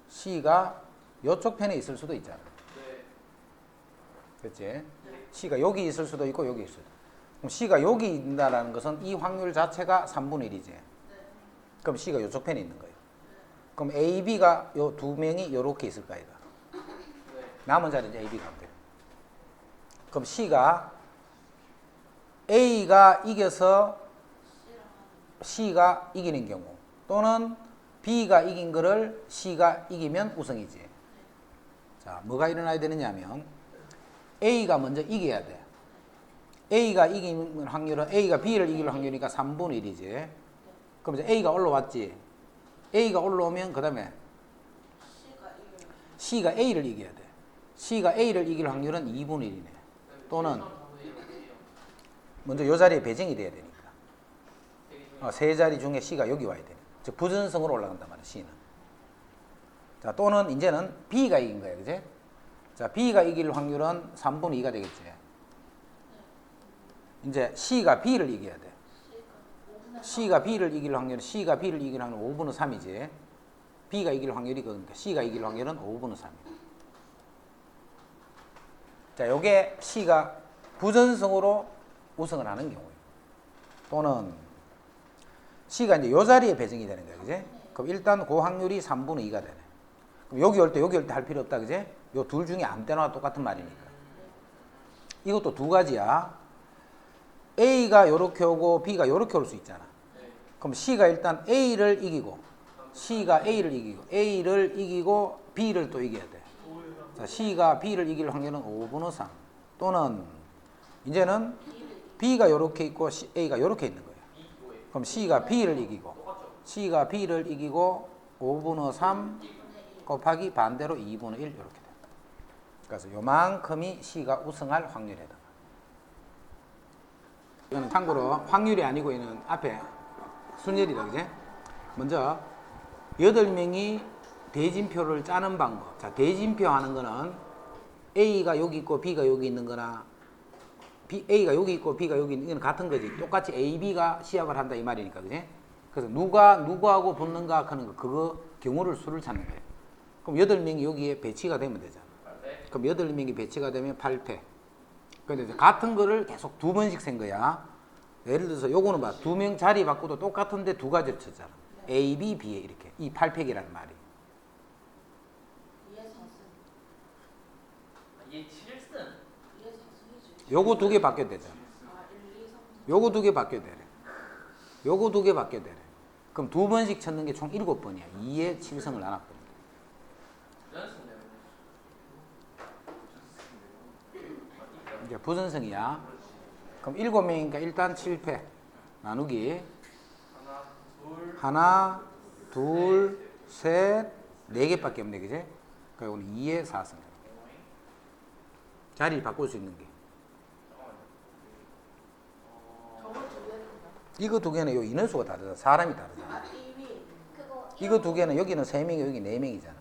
C가 이쪽 편에 있을 수도 있잖아. 그렇지? C가 여기 있을 수도 있고 여기 있을 수도 있고. 그럼 C가 여기 있다라는 것은 이 확률 자체가 3분의 1이지. 그럼 C가 이쪽 편에 있는 거예요. 그럼 A, B가 요 두 명이 이렇게 있을 거야. 남은 자리는 A, B가 돼. 그럼 C가 A가 이겨서 C가 이기는 경우 또는 B가 이긴 거를 C가 이기면 우승이지. 자, 뭐가 일어나야 되느냐면 A가 먼저 이겨야 돼. A가 이기는 확률은 A가 B를 이길 확률이니까 3분의 1이지. 그럼 이제 A가 올라왔지. A가 올라오면 그 다음에 C가 A를 이겨야 돼. C가 A를 이길 확률은 2분의 1이네. 또는 먼저 이 자리에 배정이 돼야 되니까. 세 자리 중에 C가 여기 와야 돼. 즉 부전성으로 올라간단 말이야, C는. 자, 또는 이제는 B가 이긴 거야, 그지? 자, B가 이길 확률은 3분의 2가 되겠지. 이제 C가 B를 이겨야 돼. C가 B를 이길 확률은 C가 B를 이길 확률은 5분의 3이지. B가 이길 확률이 그러니까 C가 이길 확률은 5분의 3이야. 자, 요게 C가 부전성으로 우승을 하는 경우예요. 또는 C가 이제 요 자리에 배정이 되는 거야, 그지? 그럼 일단 그 확률이 3분의 2가 되네. 그럼 여기 올 때 할 필요 없다, 그지? 요 둘 중에 아무 때나 똑같은 말이니까. 이것도 두 가지야. A가 요렇게 오고 B가 요렇게 올 수 있잖아. 그럼 C가 일단 A를 이기고 C가 A를 이기고 A를 이기고 B를 또 이겨야 돼. 자, C가 B를 이길 확률은 5분의 3. 또는 이제는 B가 요렇게 있고 A가 요렇게 있는 거예요. 그럼 C가 B를 이기고 C가 B를 이기고 5분의 3 곱하기 반대로 2분의 1 이렇게 돼. 그래서 요만큼이 C가 우승할 확률이다. 이거는 참고로 확률이 아니고 있는 앞에 순열이다, 그지? 먼저 8명이 대진표를 짜는 방법. 자, 대진표 하는 거는 A가 여기 있고 B가 여기 있는 거나 A가 여기 있고 B가 여기 있는 건 같은 거지. 똑같이 A, B가 시합을 한다 이 말이니까, 그지? 그래서 누가 누구하고 붙는가 하는 거, 그거 경우를 수를 찾는 거예요. 그럼 8명이 여기에 배치가 되면 되잖아. 그럼 8명이 배치가 되면 8패. 근데 이제 같은 거를 계속 2번씩 센 거야. 예를 들어서 요거는 봐. 2명 자리 바꾸도 똑같은데 두 가지를 쳤잖아. A, B, B에 이렇게. 이 8팩이라는 말이. 2에 4승. 얘 7승. 2에 4승이지. 요거 두 개 바뀌어야 되잖아. 아, 1, 2, 3. 요거 두 개 바뀌어야 되래. 요거 두 개 바뀌어야 되래. 그럼 2번씩 쳤는 게 총 7번이야. 2에 7승을 나눴거든. 연승 이제 부전승이야. 그럼 7명이니까 일단 7패. 나누기. 하나, 둘, 셋, 4개밖에 없네, 그지? 그리고 2에 4승. 자리를 바꿀 수 있는 게. 저거 두 개는 이거 두 개는 요 인원수가 다르잖아. 사람이 다르잖아. 아, 1위. 그거 이거 두 개는 여기는 3명이 여기 4명이잖아.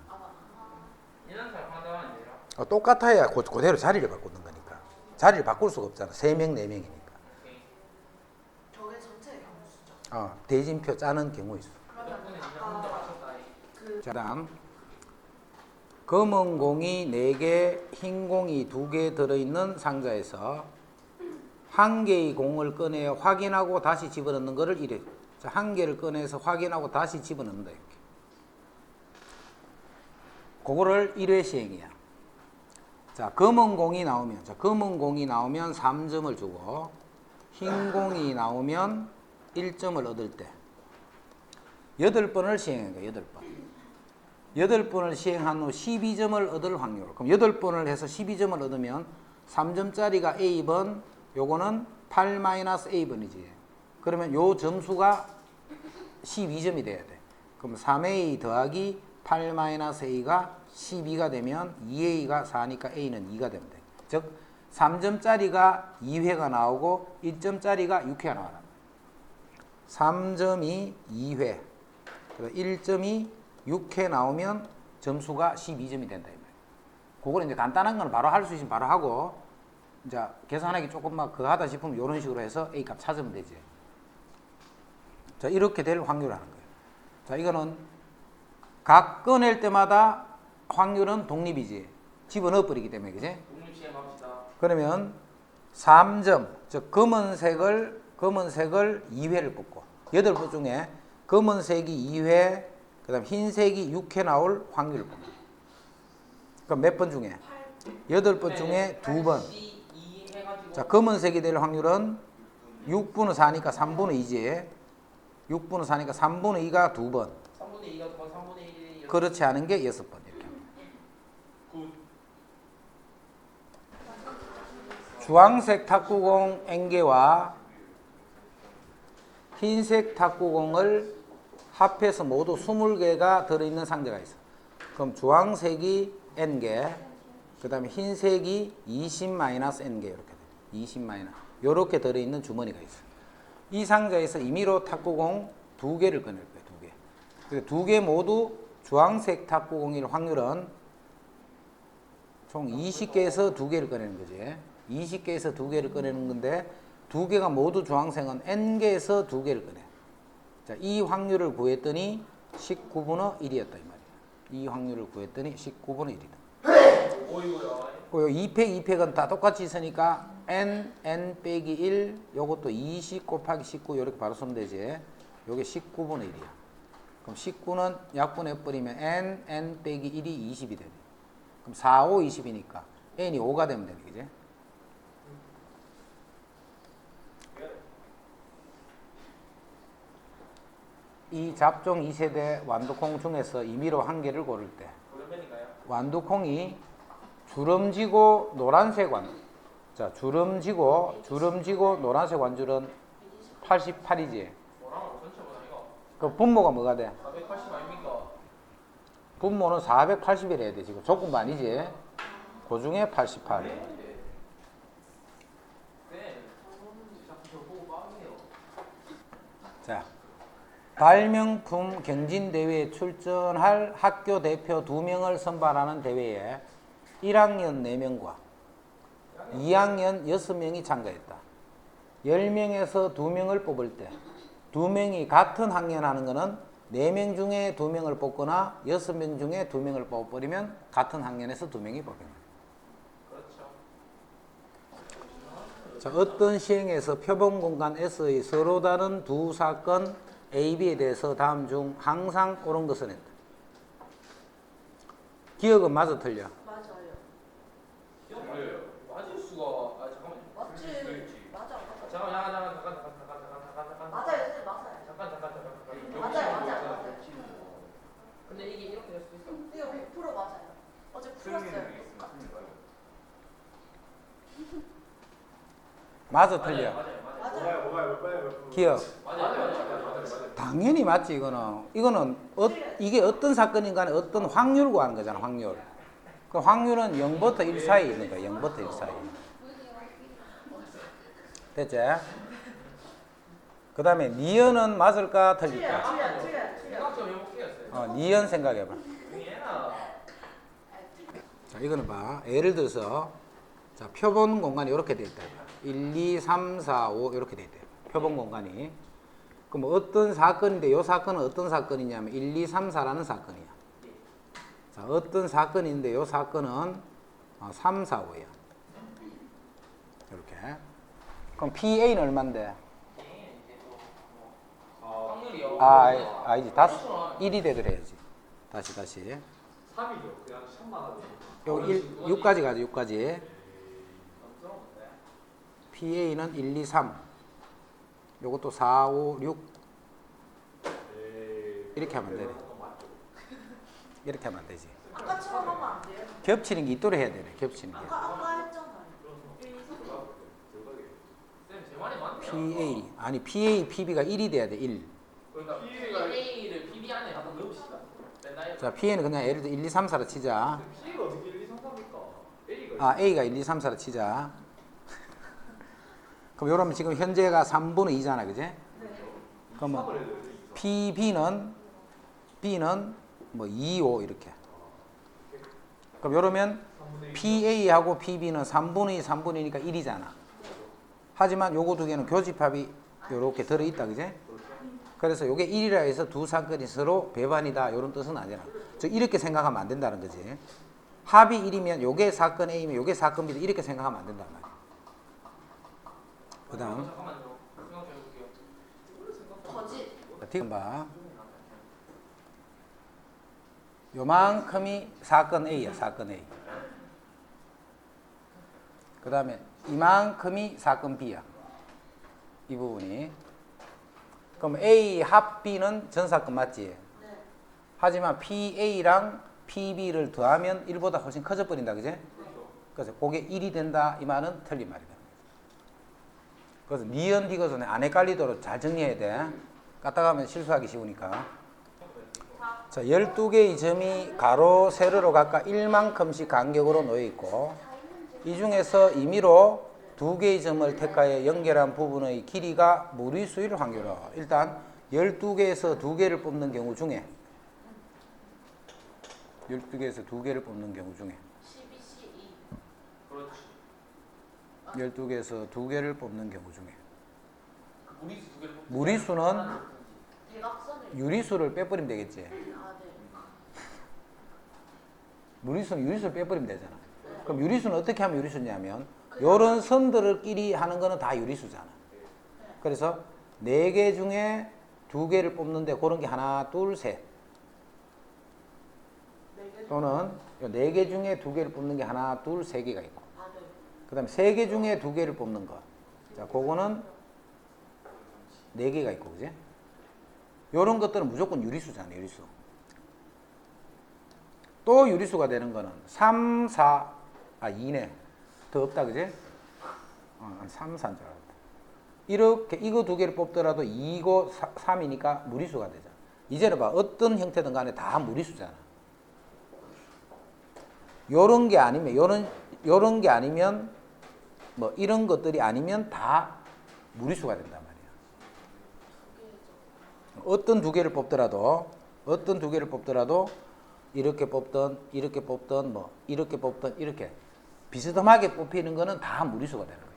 인원사 판단하니라. 똑같아야 그대로 자리를 바꾸는 거니까. 자리를 바꿀 수가 없잖아. 3명, 4명이니까. 저게 전체 경수죠. 대진표 짜는 경우 있어. 그러면 덕분에 네가 혼자 맞췄다. 그 자, 다음. 검은 공이 4개, 흰 공이 2개 들어있는 상자에서 한 개의 공을 꺼내 확인하고 다시 집어넣는 거를 이래. 자, 한 개를 꺼내서 확인하고 다시 집어넣는다, 이렇게. 그거를 1회 시행이야. 자, 검은 공이 나오면, 3점을 주고, 흰 공이 나오면 1점을 얻을 때, 8번을 시행한 거야, 8번. 8번을 시행한 후 12점을 얻을 확률. 그럼 8번을 해서 12점을 얻으면 3점짜리가 A번, 요거는 8-A번이지. 그러면 요 점수가 12점이 돼야 돼. 그럼 3A 더하기 8-A가 12가 되면 2A가 4니까 A는 2가 되면 돼. 즉 3점짜리가 2회가 나오고 1점짜리가 6회가 나와라. 3점이 2회, 1점이 6회 나오면 점수가 12점이 된다. 이 말이야. 그거는 이제 간단한 건 바로 할 수 있으면 바로 하고, 이제 계산하기 조금만 그거 하다 싶으면 이런 식으로 해서 A 값 찾으면 되지. 자, 이렇게 될 확률을 하는 거예요. 자, 이거는 각 꺼낼 때마다 확률은 독립이지. 집어넣어 버리기 때문에, 그지? 독립 시행합시다. 그러면 3점, 즉 검은색을 2회를 뽑고 8번 중에 검은색이 2회, 그다음 흰색이 6회 나올 확률을 뽑는 거예요. 그럼 몇 번 중에? 8번 중에 2번. 자, 검은색이 될 확률은 6분의 4니까 3분의 2지. 6분의 4니까 3분의 2가 2번. 3분의 2가 더 3분의 1이 그렇지 않은 게 6번. 이렇게. 주황색 탁구공 N개와 흰색 탁구공을 합해서 모두 20개가 들어있는 상자가 있어. 그럼 주황색이 N개, 그 다음에 흰색이 20-N개 이렇게 돼. 20- 이렇게 들어있는 주머니가 있어. 이 상자에서 임의로 탁구공 2개를 꺼낼 거예요. 2개. 그래서 2개 모두 주황색 탁구공일 확률은 총 20개에서 2개를 꺼내는 거지. 20개에서 2개를 꺼내는 건데 2개가 모두 주황색은 N개에서 2개를 꺼내. 자, 이 확률을 구했더니 19분의 1이었다 이 말이야. 이 확률을 구했더니 19분의 1이다. 오이고요. 그 2팩, 2팩은 다 똑같이 있으니까 N 빼기 1, 요것도 20 곱하기 19 이렇게 바로 쓰면 되지. 요게 19분의 1이야. 그럼 19는 약분해버리면 N 빼기 1이 20이 되네. 그럼 4, 5, 20이니까 N이 5가 되면 되는 거지. 이 잡종 2세대 완두콩 중에서 임의로 한 개를 고를 때 오른편인가요? 완두콩이 주름지고 노란색 완. 자, 주름지고 노란색 완줄은 88이지. 뭐랑 전체보다 이거 그 분모가 뭐가 돼? 480 아닙니까? 분모는 480이라 돼. 지금 조건부 아니지? 그 중에 88. 네. 자꾸 저 보고 빵해요. 자, 발명품 경진대회에 출전할 학교 대표 2명을 선발하는 대회에 1학년 4명과 2학년 6명이 참가했다. 10명에서 2명을 뽑을 때 2명이 같은 학년 하는 것은 4명 중에 2명을 뽑거나 6명 중에 2명을 뽑아버리면 같은 학년에서 2명이 뽑힌다. 그렇죠. 자, 어떤 시행에서 표본 공간 S의 서로 다른 두 사건 A, B에 대해서 다음 중 항상 옳은 것은 했다. 기억은 맞아 틀려? 맞아요. 맞아요. 맞을 수가. 아 잠깐만요. 맞지. 맞아. 잠깐. 맞아요. 선생님 맞아요. 맞아요. 근데 이게 이렇게 될 수도 있어. 이거 100% 맞아요. 어제 풀었어요. 맞아 틀려? 맞아요. 뭐가요? 기억. 맞아요. 당연히 맞지 이거는 이게 어떤 사건인가는 어떤 확률 구하는 거잖아. 확률. 그 확률은 0부터 1 사이에 있는 거야. 0부터 1 사이. 됐지? 그 다음에 니은은 맞을까 틀릴까? 틀려요. 생각 좀 해볼게요. 니은 생각해봐. 얘나. 자, 이거는 봐. 예를 들어서 자, 표본 공간이 이렇게 돼 있다. 1, 2, 3, 4, 5 이렇게 돼 있대요. 표본 공간이. 그럼 어떤 사건인데 이 사건은 어떤 사건이냐면 1, 2, 3, 4라는 사건이야. 자, 어떤 사건인데 이 사건은 3, 4, 5야. 이렇게. 그럼 PA는 얼만데? 확률이요. 아니지. 다시 1이 되더래야지. 다시. 3이죠. 그냥 1000만 원. 요 6까지 가죠. 6까지. PA는 1, 2, 3. 요것도 4, 5, 6. 이렇게 하면 되네. 이렇게 하면 안 되지. 아까처럼 하면 안 돼요? 겹치는 게 있도록 해야 되네. 겹치는 게. 아까 했잖아요. 쌤, 제 말이 맞네요. PA. 아니, PA, PB가 1이 돼야 돼. 1. 그러니까 PA를 PB 안에 갖다 넣읍시다. 맨날 자, PA는 그냥 예를 들어 1, 2, 3, 4로 치자. P가 어떻게 1, 2, 3, 4입니까? A가 A가 1, 2, 3, 4로 치자. 그럼 요러면 지금 현재가 3분의 2잖아. 그지? 그러면 B는 뭐 2, 5 이렇게. 그럼 요러면 PA하고 PB는 3분의 2, 3분의 2니까 1이잖아. 하지만 요거 두 개는 교집합이 요렇게 들어있다. 그지? 그래서 요게 1이라 해서 두 사건이 서로 배반이다. 요런 뜻은 아니라. 이렇게 생각하면 안 된다는 거지. 합이 1이면 요게 사건 A면 요게 사건 B다. 이렇게 생각하면 안 된단 말이야. 그 다음. 잠깐만요. 생각 좀 해볼게요. 거짓. 지금 봐. 요만큼이 사건 A야. 사건 A. 그 다음에 이만큼이 사건 B야. 이 부분이. 그럼 A 합 B는 전사건 맞지? 네. 하지만 PA랑 PB를 더하면 1보다 훨씬 커져 버린다. 그지? 그래서 그게 1이 된다. 이 말은 틀린 말이다. 그래서 니은 디귿은 안 헷갈리도록 잘 정리해야 돼. 까딱하면 실수하기 쉬우니까. 자, 12개의 점이 가로, 세로로 각각 1만큼씩 간격으로 놓여 있고 이 중에서 임의로 2개의 점을 택하여 연결한 부분의 길이가 무리수일 확률은 일단 12개에서 2개를 뽑는 경우 중에 12개에서 2개를 뽑는 경우 중에 12C2. 그렇지. 12개에서 2개를 뽑는 경우 중에 무리수 두 개를 뽑. 무리수는 대각선을. 유리수를 빼버리면 되겠지. 아, 네. 무리수는 유리수를 빼버리면 되잖아. 그럼 유리수는 어떻게 하면 유리수냐면 요런 선들끼리 하는 거는 다 유리수잖아. 그래서 4개 중에 2개를 뽑는데 그런 게 하나, 둘, 셋. 또는 4개 중에 2개를 뽑는 게 하나, 둘, 3개가 있고. 아, 네. 그 다음에 3개 중에 2개를 뽑는 거. 자, 그거는 4개가 있고, 그지? 요런 것들은 무조건 유리수잖아, 유리수. 또 유리수가 되는 거는 3, 4, 2네. 더 없다, 그지? 3, 4인 줄 알았다. 이렇게, 이거 2개를 뽑더라도 2고 3이니까 무리수가 되잖아. 이제는 봐. 어떤 형태든 간에 다 무리수잖아. 요런 게 아니면 요런 게 아니면 뭐 이런 것들이 아니면 다 무리수가 된단 말이야. 어떤 두 개를 뽑더라도 이렇게 뽑던 뭐 이렇게 뽑던 이렇게 비스듬하게 뽑히는 거는 다 무리수가 되는 거예요.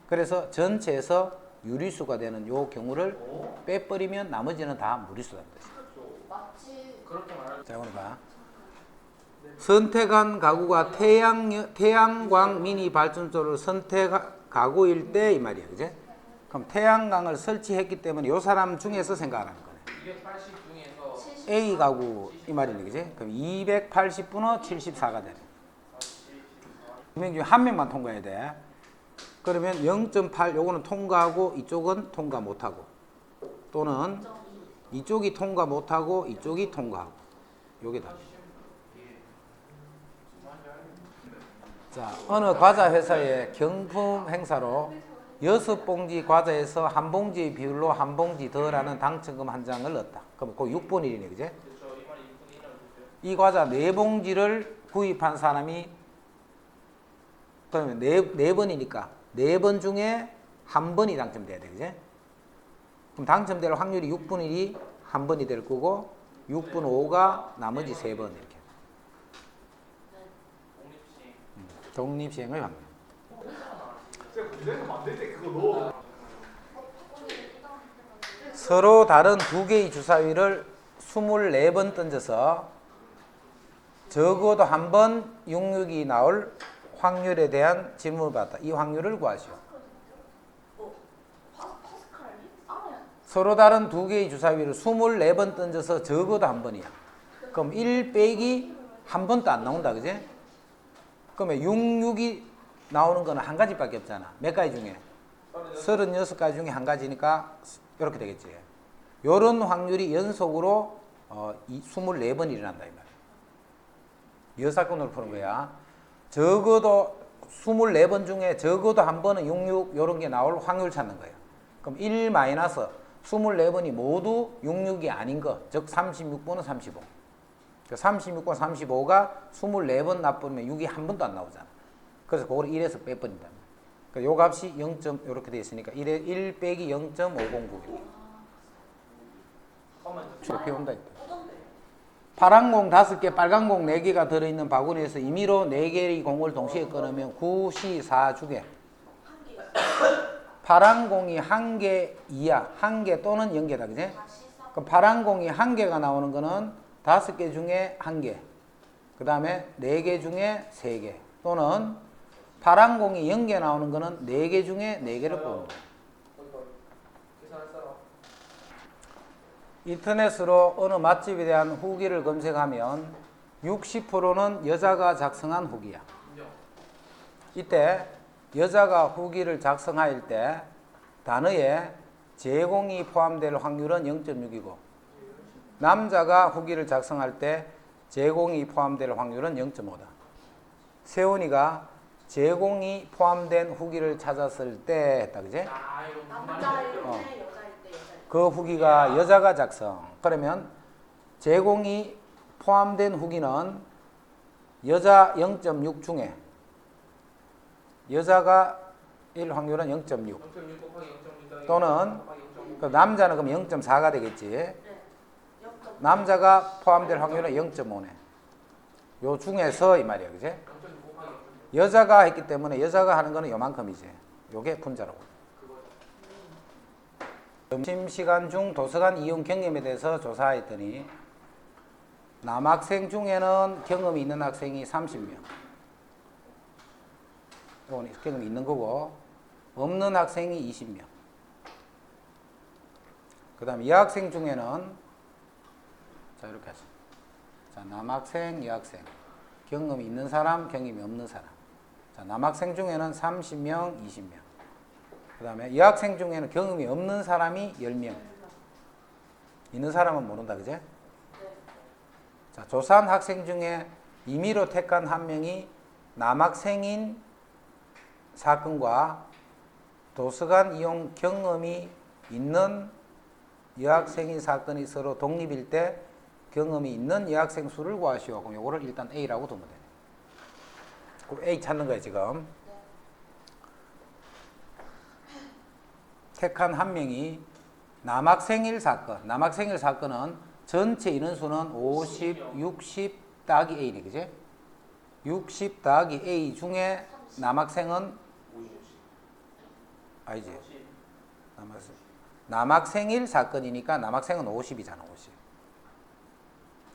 그래서 전체에서 유리수가 되는 요 경우를 빼버리면 나머지는 다 무리수가 된다. 마치 그렇게 말할 자, 오늘 봐. 선택한 가구가 태양광 미니 발전소를 선택한 가구일 때 이 말이야, 그제? 그럼 태양광을 설치했기 때문에 요 사람 중에서 생각하는 거네. 280 중에서 A 가구 이 말이네, 그제? 그럼 280분의 74가 되네. 2명 중에 한 명만 통과해야 돼. 그러면 0.8 요거는 통과하고 이쪽은 통과 못하고, 또는 이쪽이 통과 못하고 이쪽이 통과하고, 요게 다. 자, 어느 과자 회사의 경품 행사로 6봉지 과자에서 한 봉지의 비율로 한 봉지 더라는 당첨금 한 장을 넣었다. 그럼 그 6분의 1이네, 그제? 그렇죠. 이 말이 2분의 1이라고 했어요. 이 과자 4봉지를 구입한 사람이, 그러면 네 번이니까 4번 중에 한 번이 당첨돼야 돼, 그제? 그럼 당첨될 확률이 6분의 1이 한 번이 될 거고, 6분의 5가 나머지 3번 이렇게. 독립시행. 독립시행의 확률. 제가 문제는 만들 때 그거 넣어. 서로 다른 두 개의 주사위를 24번 던져서 적어도 한 번 66이 나올 확률에 대한 질문을 받았다. 이 확률을 구하시오. 파스칼이? 알아요. 서로 다른 두 개의 주사위를 24번 던져서 적어도 한 번이야. 그럼 1 빼기 한 번도 안 나온다, 그지? 그러면 66이 나오는 거는 한 가지밖에 없잖아. 몇 가지 중에? 36가지 중에 한 가지니까 이렇게 되겠지. 요런 확률이 연속으로 24번 일어난다, 이 말이야. 이 사건으로 푸는 거야. 적어도 24번 중에 적어도 한 번은 66 요런 게 나올 확률 찾는 거예요. 그럼 1 마이너스 24번이 모두 66이 아닌 거, 즉 36번은 35. 36번 35가 24번 나쁘면 6이 한 번도 안 나오잖아. 그래서 그걸 1에서 빼버린다. 그러니까 요 값이 0. 이렇게 되어 있으니까 1 빼기 0.509. 이렇게 온다. 파란 공 5개, 빨간 공 4개가 들어있는 바구니에서 임의로 4개의 공을 동시에 꺼내면 9, 10, 4 주게. 파란 공이 1개 이하, 1개 또는 0개다, 그지? 그럼 파란 공이 1개가 나오는 거는 5개 중에 1개, 그 다음에 4개 중에 3개, 또는 파란 공이 0개 나오는 거는 4개 중에 4개를 뽑는 거야. 계산할 사람. 인터넷으로 어느 맛집에 대한 후기를 검색하면 60%는 여자가 작성한 후기야. 이때 여자가 후기를 작성할 때 단어에 제공이 포함될 확률은 0.6이고, 남자가 후기를 작성할 때 제공이 포함될 확률은 0.5다. 세훈이가 제공이 포함된 후기를 찾았을 때 했다, 그지? 아, 이거 무슨 남자일 말인지 때, 여자일 때, 여자일 때. 그 후기가 여자가 작성. 그러면 제공이 포함된 후기는 여자 0.6 중에 여자가 1 확률은 0.6. 0.6 곱하기 0.6 또는 곱하기 0.5. 그 남자는 그럼 0.4가 되겠지. 네. 남자가 포함될 확률은 0.5네. 요 중에서 이 말이야, 그지? 0.6 곱하기 0.6. 여자가 했기 때문에 여자가 하는 거는 요만큼이지. 요게 분자라고. 점심시간 중 도서관 이용 경험에 대해서 조사했더니 남학생 중에는 경험이 있는 학생이 30명. 이건 경험이 있는 거고, 없는 학생이 20명. 그 다음에 여학생 중에는 자, 이렇게 하죠. 자, 남학생, 여학생. 경험이 있는 사람, 경험이 없는 사람. 자, 남학생 중에는 30명, 20명. 그 다음에 여학생 중에는 경험이 없는 사람이 10명. 있는 사람은 모른다, 그제? 자, 조사한 학생 중에 임의로 택한 한 명이 남학생인 사건과 도서관 이용 경험이 있는 여학생인 사건이 서로 독립일 때 경험이 있는 여학생 수를 구하시오. 그럼 요거를 일단 A라고 두면 돼. 그럼 A 찾는 거야 지금. 택한 한 명이 남학생일 사건. 남학생일 사건은 전체 인원수는 50, 60 더하기 A네, 그지? 60 더하기 A 중에 남학생은 아니지. 남학생일 사건이니까 남학생은 50이잖아, 50.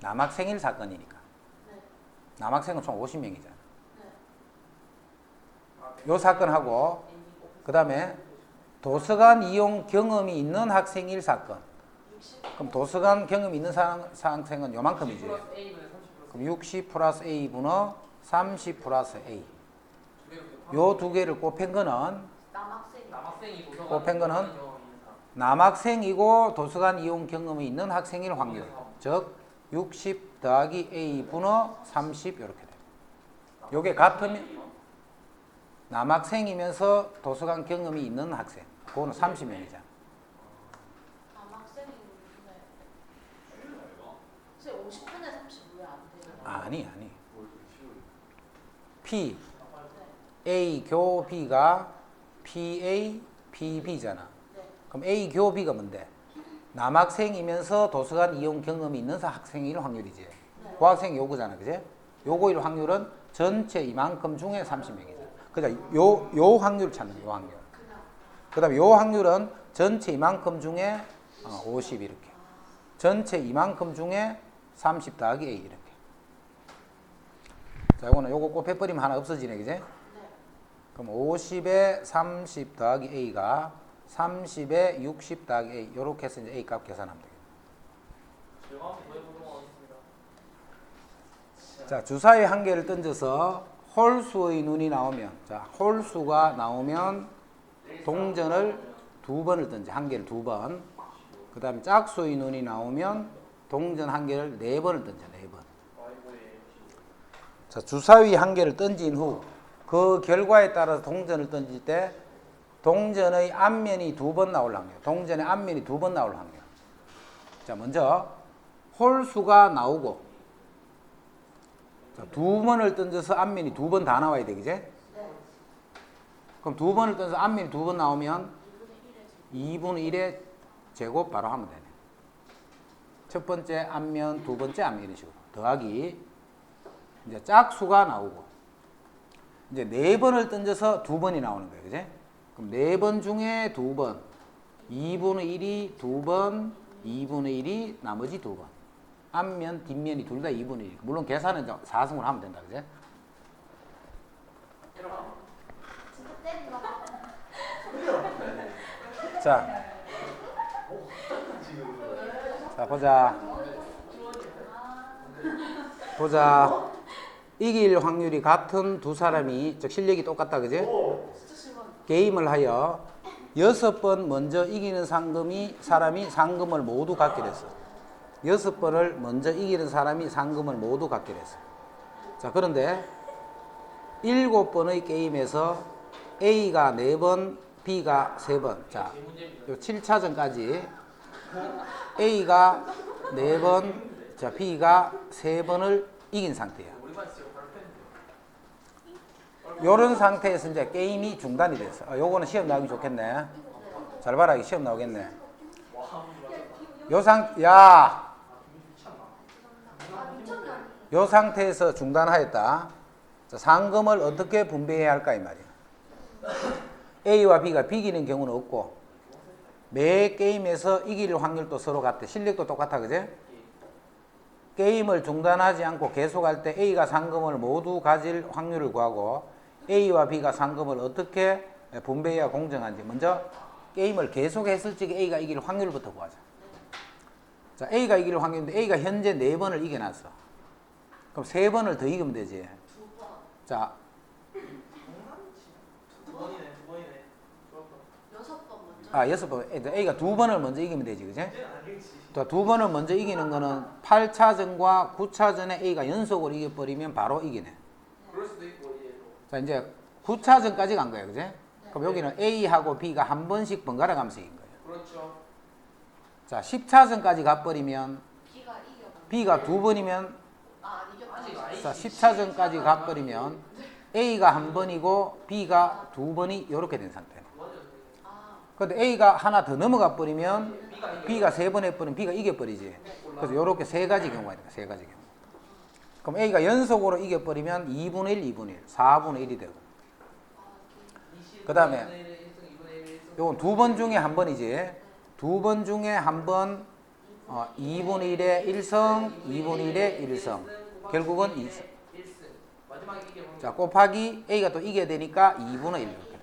남학생일 사건이니까. 네. 남학생은 총 50명이잖아. 네. 요 사건하고 그 다음에 도서관 이용 경험이 있는 학생일 사건. 60. 그럼 도서관 경험이 있는 학생은 요만큼이지. 플러스 A분의 30 플러스 그럼 60 플러스 A 분의 30 플러스 A. 두 개로 요 두 개를 곱한 거는 남학생. 남학생이 도서관 곱한 거는 경험이 있는 사람. 남학생이고 도서관 이용 경험이 있는 학생일 확률. 즉 60 더하기 A 분의 30 이렇게 돼. 요게 같으면 남학생이면서 도서관 경험이 있는 학생. 그거는 30명이잖아. 남학생이 선생님 50분의 30 왜 안 돼요? 아니. P, 네. A 교 B가 PA, PB잖아. 네. 그럼 A 교 B가 뭔데? 남학생이면서 도서관 이용 경험이 있는 학생일 확률이지. 네. 그 학생이 요거잖아, 그지? 요거일 확률은 전체 이만큼 중에 30명이잖아. 그러니까 요 확률 찾는 거야, 요 확률. 그 다음에 요 확률은 전체 이만큼 중에 50 이렇게. 전체 이만큼 중에 30 더하기 A 이렇게. 자, 요거는 요거 곱해버리면 하나 없어지네, 그지? 네. 그럼 50에 30 더하기 A가 30에 60 더하기 A. 요렇게 해서 이제 A 값 계산하면 되겠다. 제가 한번 더 해보도록 하겠습니다. 자, 주사위 한 개를 던져서 홀수의 눈이 나오면, 자, 홀수가 나오면 동전을 두 번을 던져. 한 개를 두 번. 그 다음에 짝수의 눈이 나오면 동전 한 개를 네 번을 던져. 네 번. 자, 주사위 한 개를 던진 후 그 결과에 따라서 동전을 던질 때 동전의 앞면이 두 번 나올 확률. 동전의 앞면이 두 번 나올 확률. 자, 먼저 홀수가 나오고, 자, 두 번을 던져서 앞면이 두 번 다 나와야 되겠지? 네. 그럼 두 번을 던져서 앞면이 두 번 나오면 2분의 1의 제곱 바로 하면 되네. 첫 번째 앞면, 두 번째 앞면 이런 식으로. 더하기 이제 짝수가 나오고, 이제 네 번을 던져서 두 번이 나오는 거예요, 그지? 그럼 네 번 중에 두 번, 2분의 1이 두 번, 2분의 1이 나머지 두 번. 앞면, 뒷면이 둘 다 2분의 1. 물론 계산은 4승으로 하면 된다, 그지? 진짜 때린다. 자, 자 보자. 보자. 이길 확률이 같은 두 사람이, 즉 실력이 똑같다, 그지? 진짜 심한. 게임을 하여 6번 먼저 이기는 사람이 상금을 모두 갖게 됐어. 6번을 먼저 이기는 사람이 상금을 모두 갖게 됐어. 자, 그런데 7번의 게임에서 A가 4번, B가 3번. 자, 요 7차전까지 A가 4번, 자, B가 3번을 이긴 상태야. 우리만 진짜 발표했는데. 요런 상태에서 이제 게임이 중단이 됐어. 요거는 시험 나오기 좋겠네. 잘 봐라, 시험 나오겠네. 야! 요 상태에서 중단하였다. 자, 상금을 어떻게 분배해야 할까 이 말이야. A와 B가 비기는 경우는 없고 매 게임에서 이길 확률도 서로 같아. 실력도 똑같아, 그제? 게임을 중단하지 않고 계속할 때 A가 상금을 모두 가질 확률을 구하고 A와 B가 상금을 어떻게 분배해야 공정한지 먼저 게임을 계속했을 적에 A가 이길 확률부터 구하자. 자, A가 이길 확률인데 A가 현재 4번을 이겨놨어. 그럼 3번을 더 이기면 되지. 두 번. 자, 두 번이네. 좋았다. 6번 먼저. 6번. A가 2번을 먼저 이기면 되지, 그지? 이제는 아니겠지. 자, 2번을 먼저 이기는 거는 8차전과 9차전에 A가 연속으로 이겨버리면 바로 이기네. 그럴 수도 있고 이제 또. 자, 이제 9차전까지 간 거야, 그지? 그럼 여기는 A하고 B가 한 번씩 번갈아 가면서 이긴 거예요. 그렇죠. 자, 10차전까지 가버리면 B가 이겨. B가 2번이면 아, 이겼다. 아직 아니지. 자, 10차전까지 가버리면 A가 한 번이고 B가 두 번이 이렇게 된 상태예요. 아, 근데 A가 하나 더 넘어가 버리면 B가 B가 세 번 해버리면 B가 이겨버리지. 그래서 이렇게 세 가지 경우가 있다. 세 가지 경우. 그럼 A가 연속으로 이겨버리면 2분의 1, 2분의 1, 4분의 1이 되고. 그다음에 요건 두 번 중에 한 번이지. 두 번 중에 한 번 2분의 1의 1성, 2분의 1의 1성. 결국은 2성. 마지막에 이게 뭔가 자, 곱하기 A가 또 이겨야 되니까 2분의 1 이렇게 돼.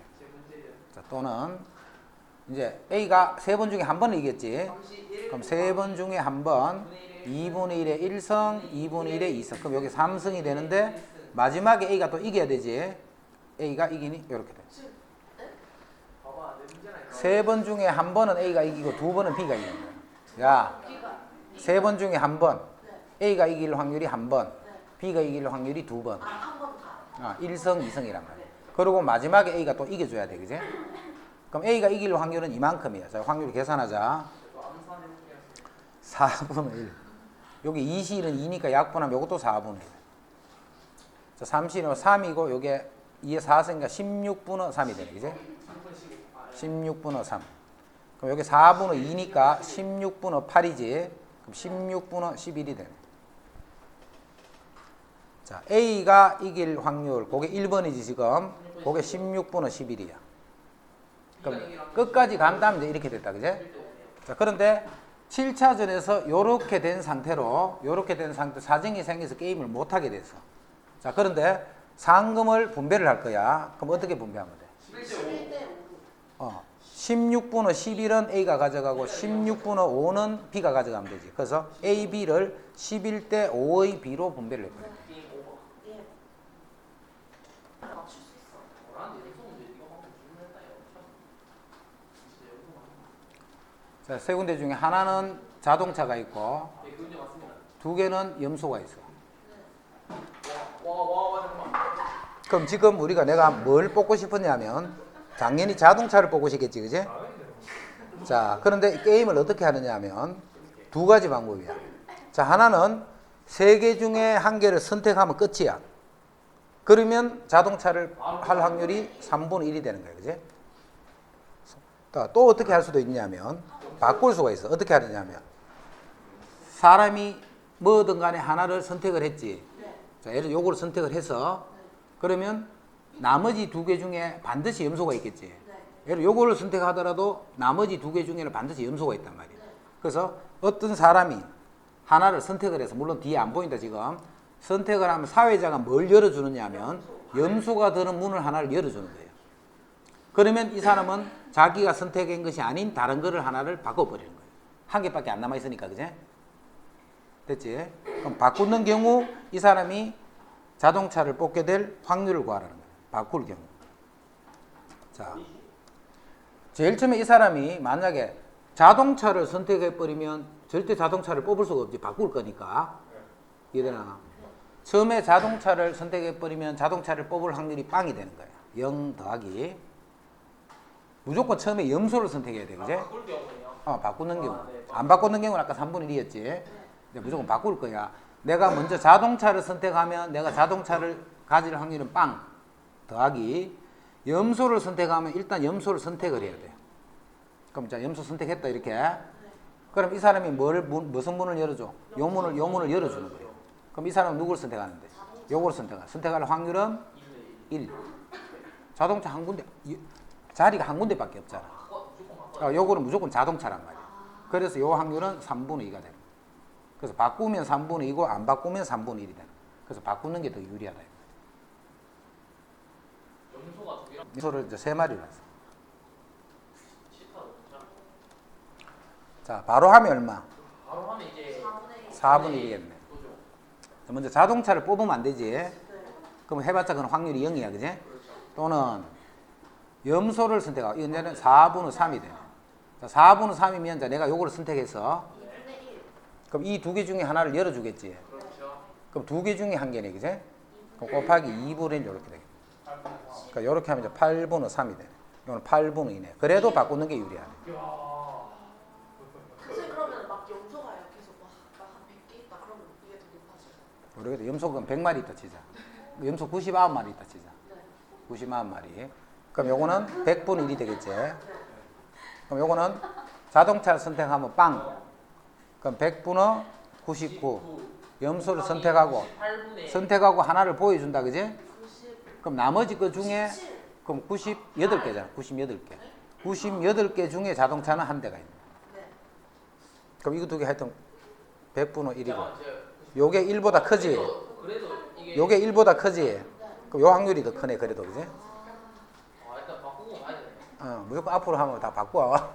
자, 또는 이제 A가 세 번 중에 한 번을 이겼지. 그럼 세 번 중에 한 번 2분의 1의 1성, 2분의 1의 2성. 그럼 여기 3성이 되는데 마지막에 A가 또 이겨야 되지. A가 이기니 이렇게 돼. 봐봐 냄새나 이거. 세 번 중에 한 번은 A가 이기고 두 번은 B가 이기는 거야. 야, B가 세 번 중에 한 번 네. A가 이길 확률이 한 번, 네. B가 이길 확률이 두 번. 한 번 다. 1성, 2성이란 말이야. 그리고 마지막에 A가 또 이겨줘야 돼, 그지? 그럼 A가 이길 확률은 이만큼이야. 자, 확률 계산하자. 4분의 1. 여기 2실은 2니까 약분하면 이것도 4분의 1. 자, 3실은 3이고, 요게 2에 4승이니까 16분의 3이 되네, 그지? 16분의 3. 그럼 여기 4분의 2니까 16분의 8이지. 그럼 16분의 11이 되네. 자, A가 이길 확률, 그게 1번이지 지금. 그게 16분의 11이야. 그럼 끝까지 간다면 이제 이렇게 됐다, 그제? 자, 그런데 7차전에서 요렇게 된 상태로, 요렇게 된 상태, 사정이 생겨서 게임을 못하게 됐어. 자, 그런데 상금을 분배를 할 거야. 그럼 어떻게 분배하면 돼? 11대 5. 16분의 11은 A가 가져가고 16분의 5는 B가 가져가면 되지. 그래서 A, B를 11대 5의 B로 분배를 해버려. 예. 맞출 수 있어. 자, 세 군데 중에 하나는 자동차가 있고 네, 그 문제 맞습니다. 두 개는 염소가 있어. 와 잠깐만. 그럼 지금 우리가 내가 뭘 뽑고 싶었냐면 당연히 자동차를 뽑고 싶겠지, 그지? 자, 그런데 게임을 어떻게 하느냐 하면 두 가지 방법이야. 자, 하나는 세 개 중에 한 개를 선택하면 끝이야. 그러면 자동차를 할 확률이 3분의 1이 되는 거야, 그지? 또 어떻게 할 수도 있냐면 바꿀 수가 있어. 어떻게 하느냐면 사람이 뭐든 간에 하나를 선택을 했지. 자, 예를 들어 요거를 선택을 해서 그러면 나머지 두 개 중에 반드시 염소가 있겠지. 예를 들어 요거를 선택하더라도 나머지 두 개 중에는 반드시 염소가 있단 말이야. 그래서 어떤 사람이 하나를 선택을 해서 물론 뒤에 안 보인다 지금. 선택을 하면 사회자가 뭘 열어주느냐 하면 염소가 드는 문을 하나를 열어주는 거예요. 그러면 이 사람은 자기가 선택한 것이 아닌 다른 거를 하나를 바꿔버리는 거예요. 한 개밖에 안 남아있으니까, 그지? 됐지? 그럼 바꾸는 경우 이 사람이 자동차를 뽑게 될 확률을 구하라는 거예요. 바꿀 경우. 자, 제일 처음에 이 사람이 만약에 자동차를 선택해버리면 절대 자동차를 뽑을 수가 없지. 바꿀 거니까. 이해되나? 처음에 자동차를 선택해버리면 자동차를 뽑을 확률이 빵이 되는 거야. 0 더하기. 무조건 처음에 염소를 선택해야 돼. 그지? 바꿀 경우는요? 바꾸는 경우. 네. 안 바꾸는 경우는 아까 3분의 1이었지. 무조건 바꿀 거야. 내가 먼저 자동차를 선택하면 내가 자동차를 가질 확률은 빵 더하기 염소를 선택하면 일단 염소를 선택을 해야 돼. 그럼 자 염소 선택했다 이렇게. 그럼 이 사람이 무슨 문을 열어줘? 요 문을 열어주는 거예요. 그럼 이 사람은 누구를 선택하는데? 요거를 선택할 확률은 1. 자동차 한 군데 자리가 한 군데밖에 없잖아. 요거는 무조건 자동차란 말이야. 그래서 요 확률은 3분의 2가 됩니다. 그래서 바꾸면 3분의 2고 안 바꾸면 3분의 1이 되는. 그래서 바꾸는 게 더 유리하다. 염소가 두 개랑 염소를 이제 3마리로 해서. 치타도 괜찮아. 자, 바로 하면 얼마? 바로 하면 이제 4분의 1이겠네. 그죠. 먼저 자동차를 뽑으면 안 되지. 그럼 해봤자 그건 확률이 0이야, 그지? 또는 염소를 선택하고 이제는 4분의 3이 되네. 자, 4분의 3이면 자, 내가 요거를 선택해서 그럼 이 두 개 중에 하나를 열어주겠지. 그렇죠. 그럼 두 개 중에 한 개네, 그지? 그럼 곱하기 2분의 1 이렇게 되겠네. 그러니까 이렇게 하면 이제 8분의 3이 되네. 이거는 8분의 2네. 그래도 바꾸는 게 유리하네. 선생님 그러면 막 염소가 계속 막한 100개 있다 그러면 이게 더 높아져요. 모르겠다. 염소가 100마리 있다 치자. 염소 99마리 있다 치자. 90만 마리. 그럼 요거는 100분의 1이 되겠지. 그럼 요거는 자동차를 선택하면 빵. 그럼 100분의 99. 염소를 선택하고 8분의 선택하고 하나를 보여준다, 그지? 90. 그럼 나머지 그 중에 17. 그럼 98개잖아. 98개. 98개 중에 자동차는 한 대가 있는. 네. 그럼 이거 두 개 하여튼 100분의 1이고. 잠깐만, 제가 요게 1보다 크지? 그래도 이게 요게 1보다 크지? 그럼 요 확률이 더 크네, 그래도, 그지? 일단 바꾸고 가야 되네. 무조건 앞으로 하면 다 바꿔.